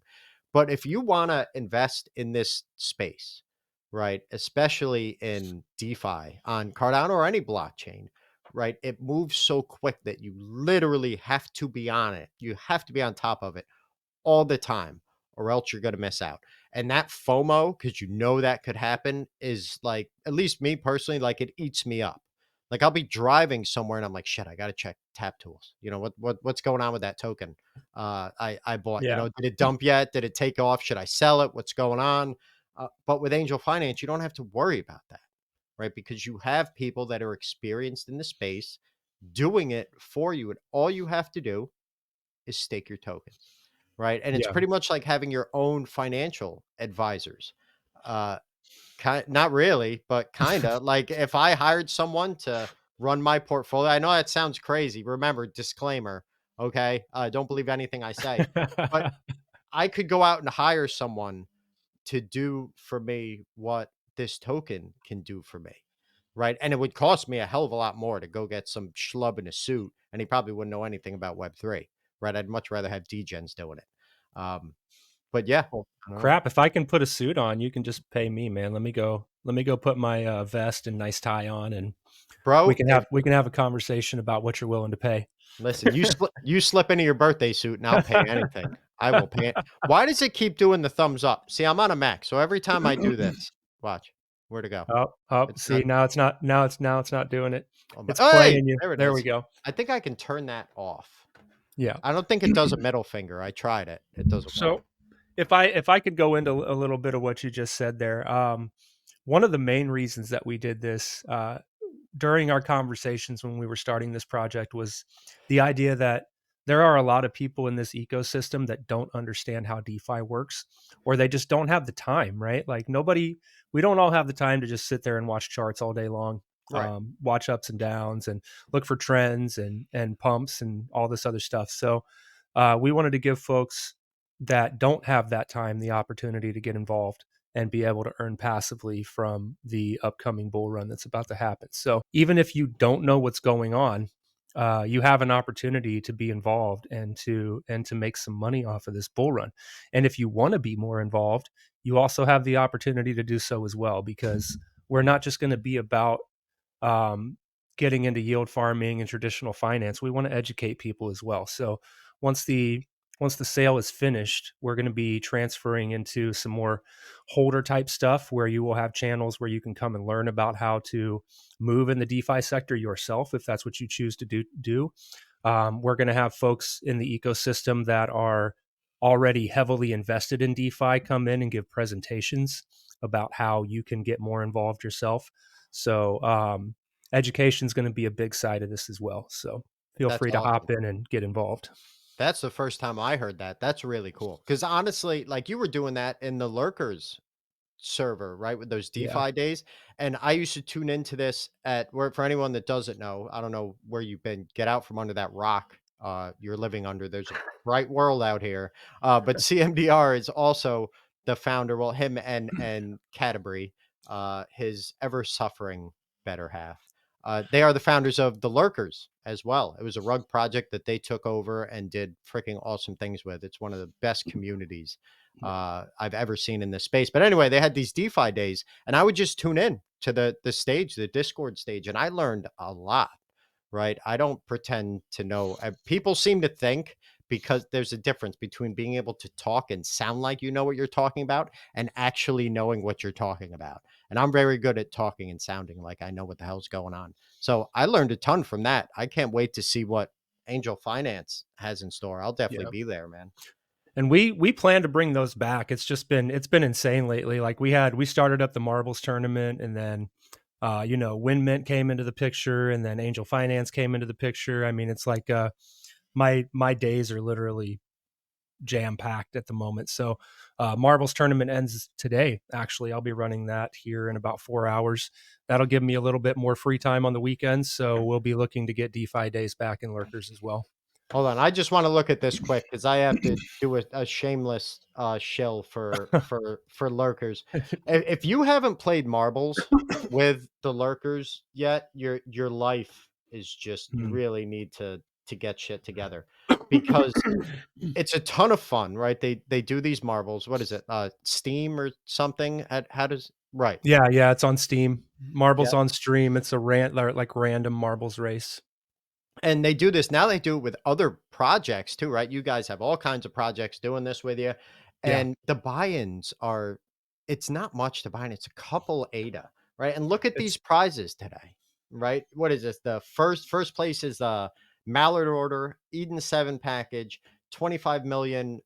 But if you want to invest in this space, right, especially in DeFi on Cardano or any blockchain, right, it moves so quick that you literally have to be on it. You have to be on top of it all the time, or else you're going to miss out. And that FOMO, because you know that could happen, is like, at least me personally, like it eats me up. Like I'll be driving somewhere and I'm like, shit, I gotta check tap tools. What's going on with that token? I bought. Yeah. Did it dump yet? Did it take off? Should I sell it? What's going on? But with Angel Finance, you don't have to worry about that, right? Because you have people that are experienced in the space doing it for you, and all you have to do is stake your tokens, right? And it's Yeah. pretty much like having your own financial advisors. Uh, not really, but kind of like if I hired someone to run my portfolio, I know that sounds crazy. Remember, disclaimer, okay? Don't believe anything I say, but I could go out and hire someone to do for me what this token can do for me, right? And it would cost me a hell of a lot more to go get some schlub in a suit, and he probably wouldn't know anything about Web3, right? I'd much rather have DGens doing it. But yeah, Well, I don't know. crap, if I can put a suit on, you can just pay me, man. Let me go put my vest and nice tie on and Bro, if we can have a conversation about what you're willing to pay. listen, you slip into your birthday suit and I'll pay anything. I will pay it. Why does it keep doing the thumbs up? See, I'm on a Mac, so every time I do this, watch, where to go? Oh, oh, It's see, not now it's not doing it. on my, It's hey, playing you. there it There we is. go. I think I can turn that off. Yeah. I don't think it does a middle finger. I tried it. It doesn't work. So if I could go into a little bit of what you just said there, one of the main reasons that we did this during our conversations when we were starting this project was the idea that there are a lot of people in this ecosystem that don't understand how DeFi works, or they just don't have the time, right? Like we don't all have the time to just sit there and watch charts all day long, Right. watch ups and downs and look for trends and pumps and all this other stuff. So We wanted to give folks that don't have that time the opportunity to get involved and be able to earn passively from the upcoming bull run that's about to happen. So even if you don't know what's going on, you have an opportunity to be involved and to make some money off of this bull run. And if you want to be more involved, you also have the opportunity to do so as well, because we're not just going to be about um, getting into yield farming and traditional finance. We want to educate people as well. So once the once the sale is finished, we're going to be transferring into some more holder type stuff where you will have channels where you can come and learn about how to move in the DeFi sector yourself if that's what you choose to do. We're going to have folks in the ecosystem that are already heavily invested in DeFi come in and give presentations about how you can get more involved yourself. So education is going to be a big side of this as well. So feel That's free to awesome. hop in and get involved. That's the first time I heard that. That's really cool. Because honestly, like you were doing that in the lurkers server, right? With those Yeah. DeFi days. And I used to tune into this at where, for anyone that doesn't know, I don't know where you've been, get out from under that rock you're living under. There's a bright world out here. But CMDR is also the founder, well, him and Canterbury, his ever suffering better half. They are the founders of the Lurkers as well. It was a rug project that they took over and did freaking awesome things with. It's one of the best communities Yeah. I've ever seen in this space. But anyway, they had these DeFi days, and I would just tune in to the stage, the Discord stage, and I learned a lot. Right? I don't pretend to know. People seem to think because there's a difference between being able to talk and sound like you know what you're talking about and actually knowing what you're talking about. And I'm very good at talking and sounding like I know what the hell's going on. So I learned a ton from that. I can't wait to see what Angel Finance has in store. I'll definitely Yeah. be there, man. And we plan to bring those back. It's been insane lately. Like we started up the marbles tournament, and then WinMint came into the picture, and then Angel Finance came into the picture. I mean, it's like my days are literally jam packed at the moment. So marbles tournament ends today. Actually, I'll be running that here in about 4 hours. That'll give me a little bit more free time on the weekends. So we'll be looking to get DeFi days back in lurkers as well. Hold on, I just want to look at this quick because I have to do a shameless shill for lurkers. If you haven't played marbles with the lurkers yet, your life is just you Hmm. really need to get shit together because it's a ton of fun, right? They do these marbles. What is it? Steam or something? At how does right? Yeah, it's on Steam. Yeah. Marbles on stream. It's a like random marbles race. And they do this now, they do it with other projects too, right? You guys have all kinds of projects doing this with you. Yeah, And the buy-ins are it's not much to buy in. It's a couple ADA, right? And look at these it's prizes today, right? What is this? The first place is the Mallard Order, Eden 7 package, 25 million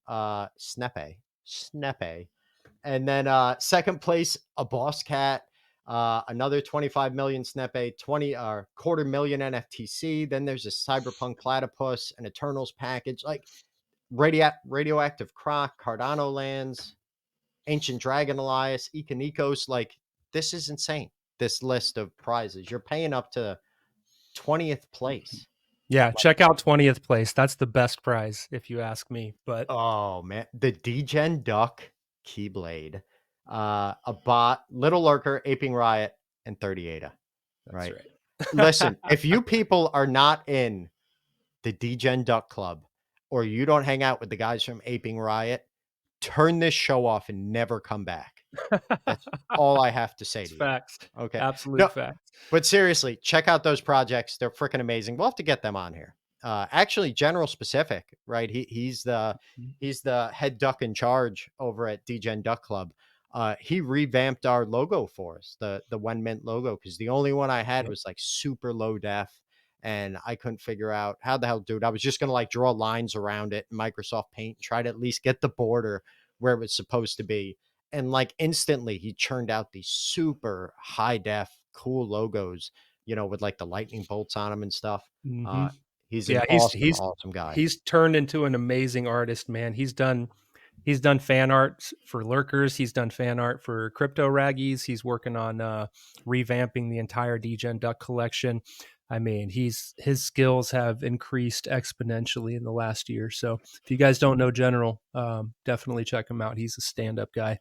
Snepe. Snepe. And then second place, a Boss Cat, another 25 million Snepe, 20 quarter million NFTC. Then there's a Cyberpunk Platypus, an Eternals package, like Radioactive Croc, Cardano lands, Ancient Dragon Elias, Econicos. Like, this is insane. This list of prizes. You're paying up to 20th place. yeah. Like, Check out 20th place. That's the best prize if you ask me. But oh man, the Degen Duck Keyblade, a bot, Little Lurker, Aping Riot, and 30 ADA. that's Right. right. Listen, if you people are not in the Degen Duck Club or you don't hang out with the guys from Aping Riot, turn this show off and never come back. That's all I have to say It's to you. facts. Okay. Absolute No, facts. but seriously, check out those projects. They're freaking amazing. We'll have to get them on here. Actually, General Specific, right? He's the head duck in charge over at DGen Duck Club. He revamped our logo for us, the One Mint logo, because the only one I had Yep. was like super low def, and I couldn't figure out how the hell, dude. I was just gonna like draw lines around it in Microsoft Paint, try to at least get the border where it was supposed to be, and like instantly he churned out these super high def cool logos, with like the lightning bolts on them and stuff. Hmm. uh he's an Yeah, awesome guy. he's turned into an amazing artist, man. He's done fan art for lurkers. He's done fan art for crypto raggies. He's working on revamping the entire DGen Duck collection. I mean, his skills have increased exponentially in the last year. So if you guys don't know General, definitely check him out. He's a stand-up guy.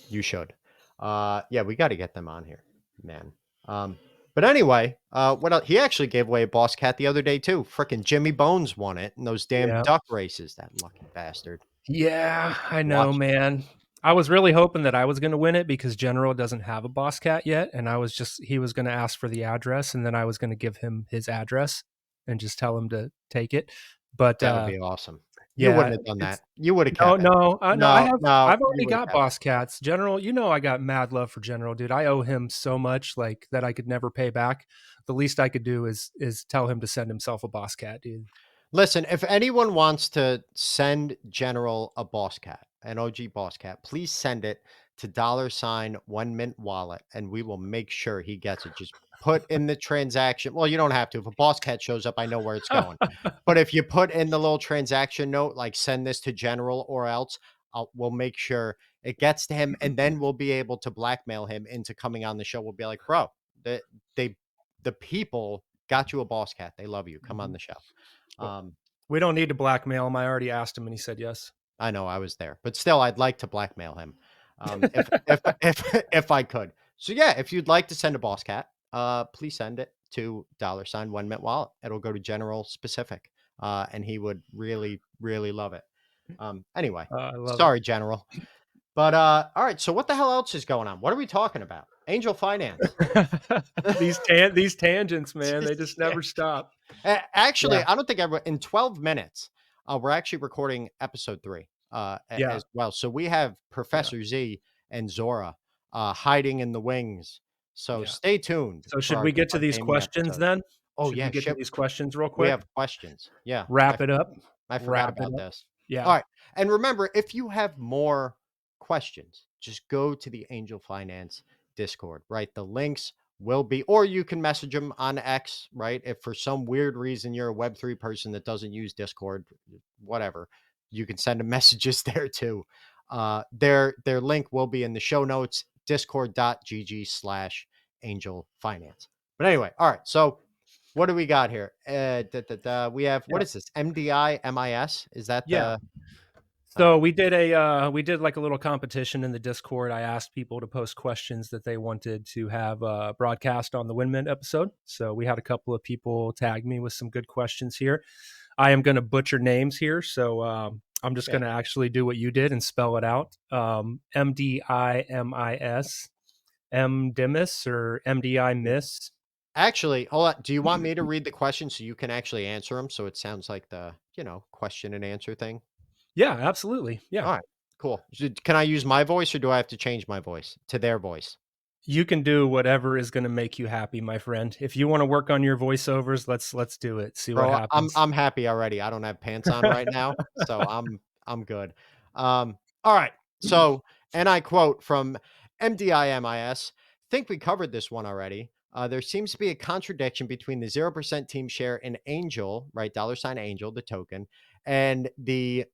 You should. Yeah, we got to get them on here, man. But anyway, what else? He actually gave away a boss cat the other day too. Freaking Jimmy Bones won it in those damn Yeah. duck races. That lucky bastard. Yeah, I know, Watch. man. I was really hoping that I was going to win it because General doesn't have a boss cat yet, and he was going to ask for the address, and then I was going to give him his address and just tell him to take it. But That would be awesome. You yeah, wouldn't have done that. it's You would have no, kept it. no, no. No, no, I've you already would have got kept boss cats. General, I got mad love for General, dude. I owe him so much, like that I could never pay back. The least I could do is tell him to send himself a boss cat, dude. Listen, if anyone wants to send General a boss cat, an OG boss cat, please send it to $1 mint wallet and we will make sure he gets it. Just put in the transaction. Well, you don't have to. If a boss cat shows up, I know where it's going. But if you put in the little transaction note, like send this to General or else, we'll make sure it gets to him and then we'll be able to blackmail him into coming on the show. We'll be like, bro, the, they, the people got you a boss cat. They love you. Come on Mhm. the show. Well, Um, we don't need to blackmail him. I already asked him, and he said yes. I know I was there, but still, I'd like to blackmail him, if I could. So yeah, if you'd like to send a boss cat, please send it to $1 mint wallet. It'll go to General Specific, and he would really, really love it. Anyway, I love it. sorry, General, but all right. So what the hell else is going on? What are we talking about? Angel Finance. These tangents, man, they just Yeah. never stop. Actually, Yeah, I don't think ever in 12 minutes, we're actually recording episode 3 yeah, as well. So we have yeah, Professor Z and Zora hiding in the wings. So yeah. stay tuned So for should we get to our these gaming questions episode. then? Oh Should we yeah, get to shit. these questions real We quick? have questions. Yeah, Wrap it up. I forgot Wrap it about up. this. All Yeah. right. And remember, if you have more questions, just go to the Angel Finance Discord, right? The links will be, or you can message them on X, right? If for some weird reason you're a Web3 person that doesn't use Discord, whatever, you can send them messages there too. Their link will be in the show notes, discord.gg/angel finance. But anyway, all right. So what do we got here? We have, what Yeah. is this? MDI MIS? Is that Yeah. the all So right. we did like a little competition in the Discord. I asked people to post questions that they wanted to have broadcast on the Windmint episode. So we had a couple of people tag me with some good questions here. I am going to butcher names here, so I'm just Yeah. going to actually do what you did and spell it out. MDIMIS, MDIMIS, or MDI miss. Actually, hold on. Do you want me to read the question so you can actually answer them? So it sounds like the, question and answer thing. Yeah, absolutely. Yeah. All right, cool. Can I use my voice or do I have to change my voice to their voice? You can do whatever is going to make you happy, my friend. If you want to work on your voiceovers, let's do it. See what Bro, I'm happens. I'm happy already. I don't have pants on right now, so I'm good. All right. So, and I quote from MDIMIS, think we covered this one already. There seems to be a contradiction between the 0% team share in Angel, right? $Angel, the token, and the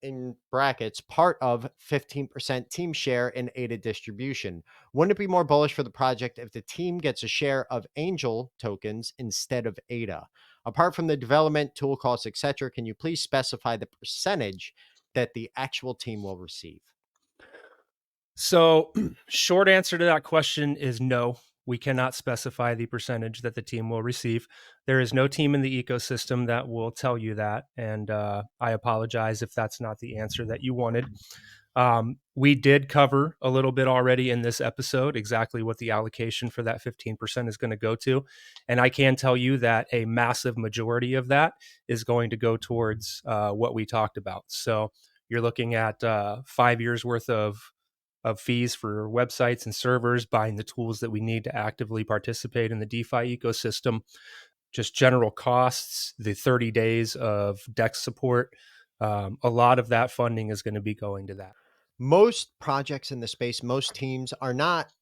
in brackets, part of 15% team share in ADA distribution. Wouldn't it be more bullish for the project if the team gets a share of Angel tokens instead of ADA? Apart from the development, tool costs, etc., can you please specify the percentage that the actual team will receive? So, short answer to that question is no. We cannot specify the percentage that the team will receive. There is no team in the ecosystem that will tell you that. And I apologize if that's not the answer that you wanted. We did cover a little bit already in this episode exactly what the allocation for that 15% is going to go to. And I can tell you that a massive majority of that is going to go towards what we talked about. So you're looking at 5 years worth of fees for websites and servers, buying the tools that we need to actively participate in the DeFi ecosystem, just general costs, the 30 days of DEX support. A lot of that funding is going to be going to that. Most projects in the space, most teams are not,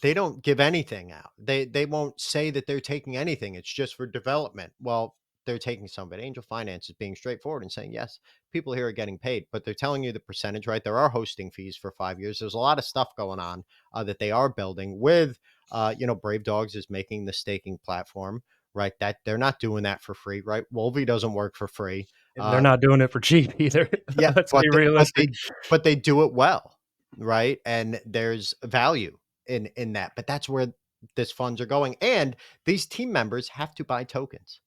they don't give anything out. They won't say that they're taking anything. It's just for development. Well, they're taking some, but Angel Finance is being straightforward and saying, yes, people here are getting paid, but they're telling you the percentage, right? There are hosting fees for 5 years. There's a lot of stuff going on that they are building with, Brave Dogs is making the staking platform, right? That they're not doing that for free, right? Wolvie doesn't work for free. And they're not doing it for cheap either. Yeah, Let's be but realistic. they do it well, right? And there's value in that. But that's where this funds are going. And these team members have to buy tokens.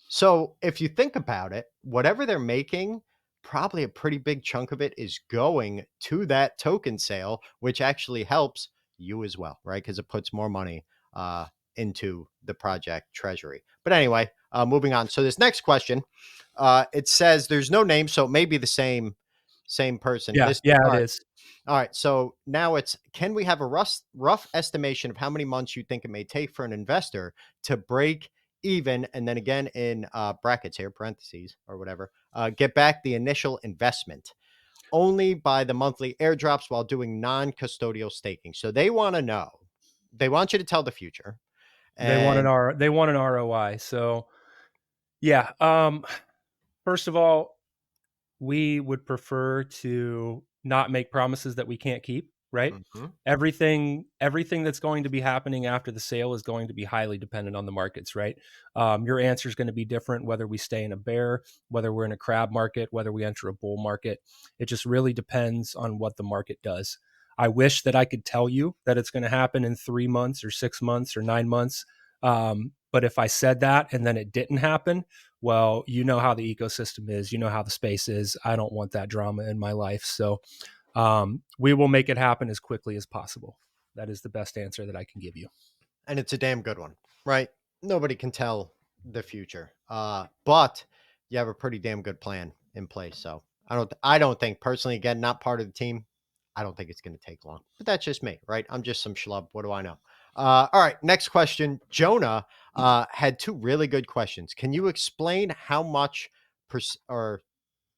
So if you think about it, whatever they're making, probably a pretty big chunk of it is going to that token sale, which actually helps you as well, right? Because it puts more money uh, into the project treasury. But anyway, moving on. So this next question, it says there's no name, so it may be the same person. Yeah, This yeah, all it right. is. All right. So now it's can we have a rough estimation of how many months you think it may take for an investor to break even, and then again in brackets here, parentheses or whatever, get back the initial investment only by the monthly airdrops while doing non-custodial staking. So they want to know, they want you to tell the future. And They want an ROI. So yeah. First of all, we would prefer to not make promises that we can't keep, right? mhm, Everything that's going to be happening after the sale is going to be highly dependent on the markets, right? Your answer is going to be different whether we stay in a bear, whether we're in a crab market, whether we enter a bull market. It just really depends on what the market does. I wish that I could tell you that it's going to happen in 3 months or 6 months or 9 months. But if I said that and then it didn't happen, well, you know how the ecosystem is, you know how the space is. I don't want that drama in my life. So we will make it happen as quickly as possible. That is the best answer that I can give you. and it's a damn good one, right? Nobody can tell the future, but you have a pretty damn good plan in place. So I don't think personally, again, not part of the team. I don't think it's going to take long, but that's just me, right? I'm just some schlub. What do I know? All right, next question. Jonah had two really good questions. Can you explain how much or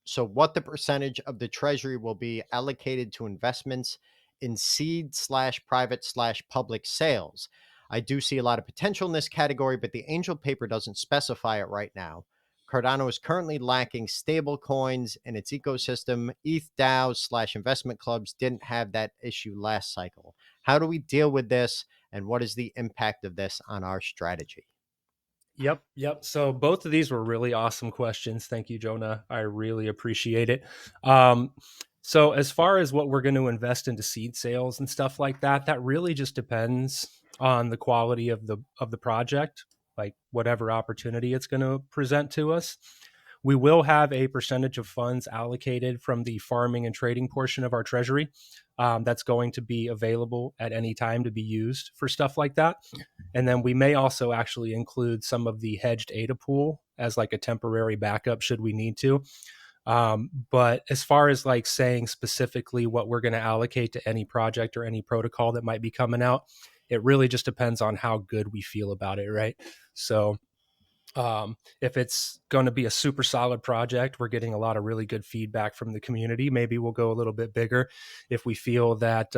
so what the percentage of the treasury will be allocated to investments in seed slash private slash public sales? I do see a lot of potential in this category, but the angel paper doesn't specify it right now. Cardano is currently lacking stable coins in its ecosystem. ETH DAOs slash investment clubs didn't have that issue last cycle. How do we deal with this? And what is the impact of this on our strategy? Yep, yep. So both of these were really awesome questions. Thank you, Jonah. I really appreciate it. Um, so as far as what we're going to invest into seed sales and stuff like that, that really just depends on the quality of the project, like whatever opportunity it's going to present to us. We will have a percentage of funds allocated from the farming and trading portion of our treasury that's going to be available at any time to be used for stuff like that. And then we may also actually include some of the hedged ADA pool as like a temporary backup should we need to. But as far as like saying specifically what we're going to allocate to any project or any protocol that might be coming out, it really just depends on how good we feel about it, right? So if it's going to be a super solid project, we're getting a lot of really good feedback from the community. Maybe we'll go a little bit bigger. If we feel that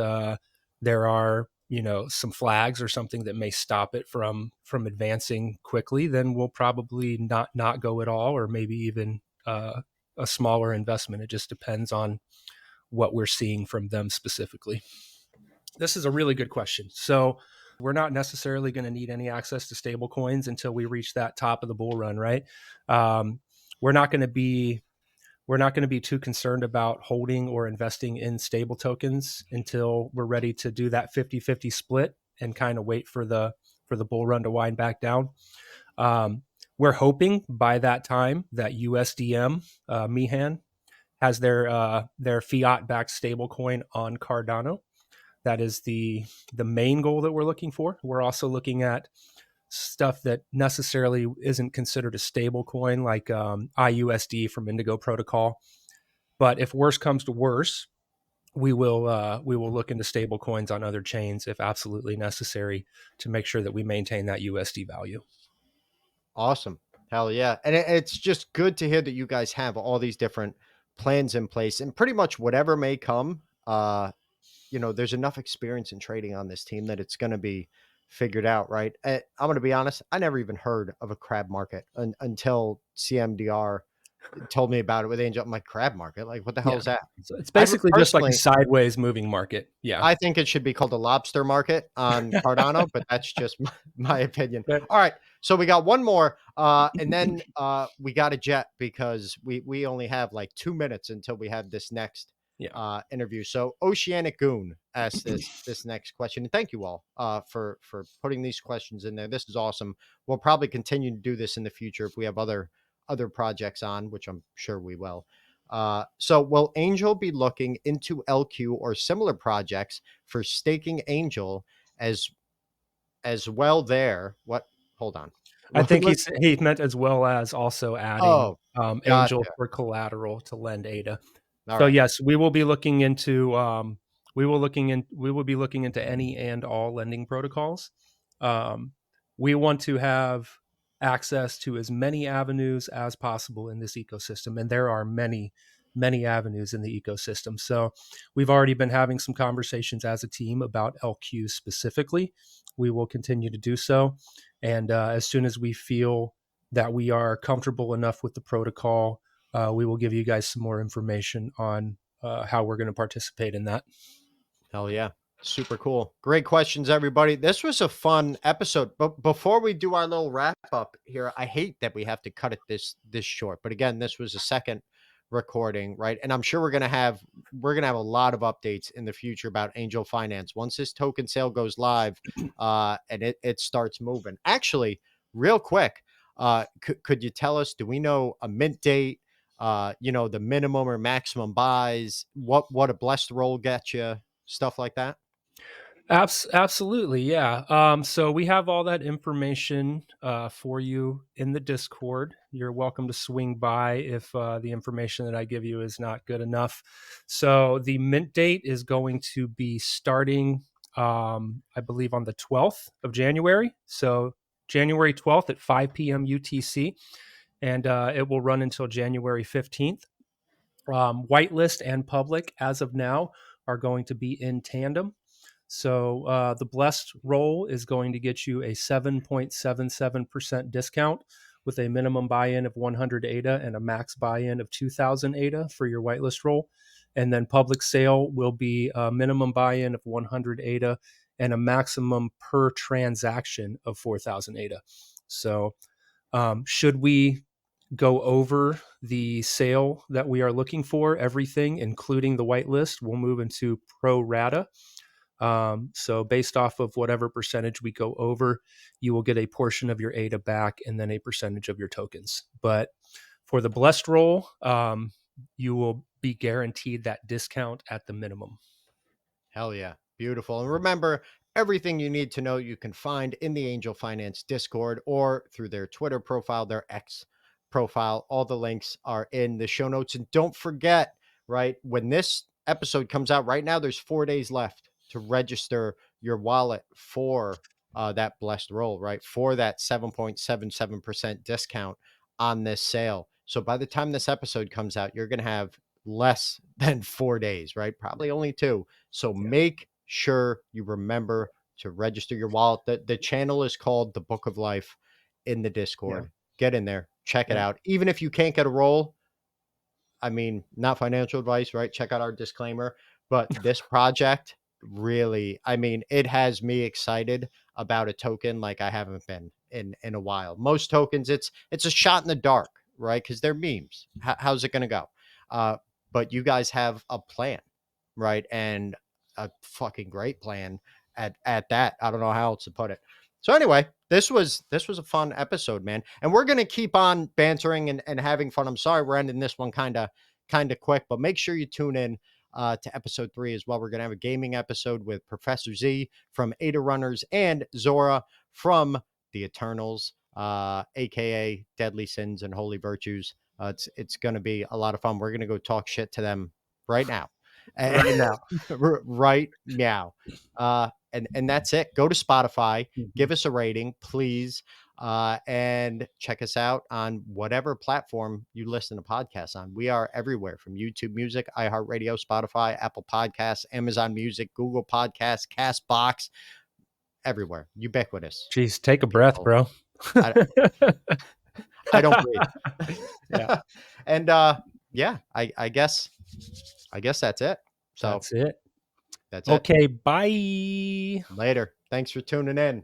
there are, you know, some flags or something that may stop it from advancing quickly, then we'll probably not go at all, or maybe even a smaller investment. It just depends on what we're seeing from them specifically. This is a really good question. So we're not necessarily going to need any access to stable coins until we reach that top of the bull run, right? Um, we're not going to be we're not going to be too concerned about holding or investing in stable tokens until we're ready to do that 50-50 split and kind of wait for the bull run to wind back down. We're hoping by that time that USDM Mihan has their fiat backed stablecoin on Cardano. That is the main goal that we're looking for. We're also looking at stuff that necessarily isn't considered a stable coin, like IUSD from Indigo Protocol. But if worse comes to worse, we will look into stable coins on other chains if absolutely necessary to make sure that we maintain that USD value. Awesome. Hell yeah. And it's just good to hear that you guys have all these different plans in place and pretty much whatever may come. There's enough experience in trading on this team that it's going to be figured out, right? I'm going to be honest. I never even heard of a crab market until CMDR told me about it with Angel. I'm like, crab market? Like, what the hell Yeah. is that? So it's I basically just like a personally, sideways moving market. Yeah. I think it should be called the lobster market on Cardano, but that's just my opinion. But All right, so we got one more, and then we got a jet because we only have like 2 minutes until we have this next yeah. interview. So Oceanic Goon asked this next question, and thank you all for putting these questions in there. This is awesome. We'll probably continue to do this in the future if we have other projects on, which I'm sure we will. So will Angel be looking into LQ or similar projects for staking Angel as as well there? What? Hold on. I think Let's. he meant as well as also adding Oh, Angel gotcha. for collateral to lend ADA. All So right. yes, we will be looking into any and all lending protocols. Um, we want to have access to as many avenues as possible in this ecosystem, and there are many avenues in the ecosystem. So we've already been having some conversations as a team about LQ specifically. We will continue to do so, and as soon as we feel that we are comfortable enough with the protocol, we will give you guys some more information on how we're going to participate in that. Hell yeah. Super cool. Great questions, everybody. This was a fun episode. But before we do our little wrap up here, I hate that we have to cut it this short. But again, this was a second recording, right? And I'm sure we're gonna have a lot of updates in the future about Angel Finance once this token sale goes live, and it starts moving. Actually, real quick, could you tell us? Do we know a mint date? The minimum or maximum buys? What a blessed roll gets you? Stuff like that? Absolutely, yeah. So we have all that information for you in the Discord. You're welcome to swing by if the information that I give you is not good enough. So the mint date is going to be starting, I believe, on the 12th of January. So January 12th at 5 p.m. UTC, and it will run until January 15th. Whitelist and public, as of now, are going to be in tandem. So the blessed roll is going to get you a 7.77% discount with a minimum buy-in of 100 ADA and a max buy-in of 2,000 ADA for your whitelist roll. And then public sale will be a minimum buy-in of 100 ADA and a maximum per transaction of 4,000 ADA. So should we go over the sale that we are looking for, everything, including the whitelist, we'll move into pro rata. So based off of whatever percentage we go over, you will get a portion of your ADA back and then a percentage of your tokens. But for the blessed roll, you will be guaranteed that discount at the minimum. Hell yeah. Beautiful. And remember, everything you need to know you can find in the Angel Finance Discord or through their Twitter profile, their X profile. All the links are in the show notes. And don't forget, right, when this episode comes out right now, there's 4 days left to register your wallet for that blessed roll, right? For that 7.77% discount on this sale. So by the time this episode comes out, you're going to have less than 4 days, right? Probably only two. So Yeah. make sure you remember to register your wallet. The channel is called The Book of Life in the Yeah. Discord. Get in there, check it Yeah. out. Even if you can't get a roll, I mean, not financial advice, right? Check out our disclaimer. But this project really, I mean, it has me excited about a token like I haven't been in a while. Most tokens, it's a shot in the dark, right? Because they're memes. How's it going to go? Uh, but you guys have a plan, right? And a fucking great plan at that. I don't know how else to put it. So anyway, this was a fun episode, man. And we're gonna keep on bantering and having fun. I'm sorry we're ending this one kind of quick, but make sure you tune in to episode 3 as well. We're gonna have a gaming episode with Professor Z from Ada Runners and Zora from the Eternals, aka Deadly Sins and Holy Virtues. It's gonna be a lot of fun. We're gonna go talk shit to them right now. Right now. Right meow. And that's it. Go to Spotify, Mhm. give us a rating, please, and check us out on whatever platform you listen to podcasts on. We are everywhere from YouTube Music, iHeartRadio, Spotify, Apple Podcasts, Amazon Music, Google Podcasts, Castbox, everywhere. Ubiquitous, Jeez, take a breath, people. bro. I I don't breathe. Yeah, And, yeah, I guess that's it. So, that's it. that's it. Okay, bye. Later. Thanks for tuning in.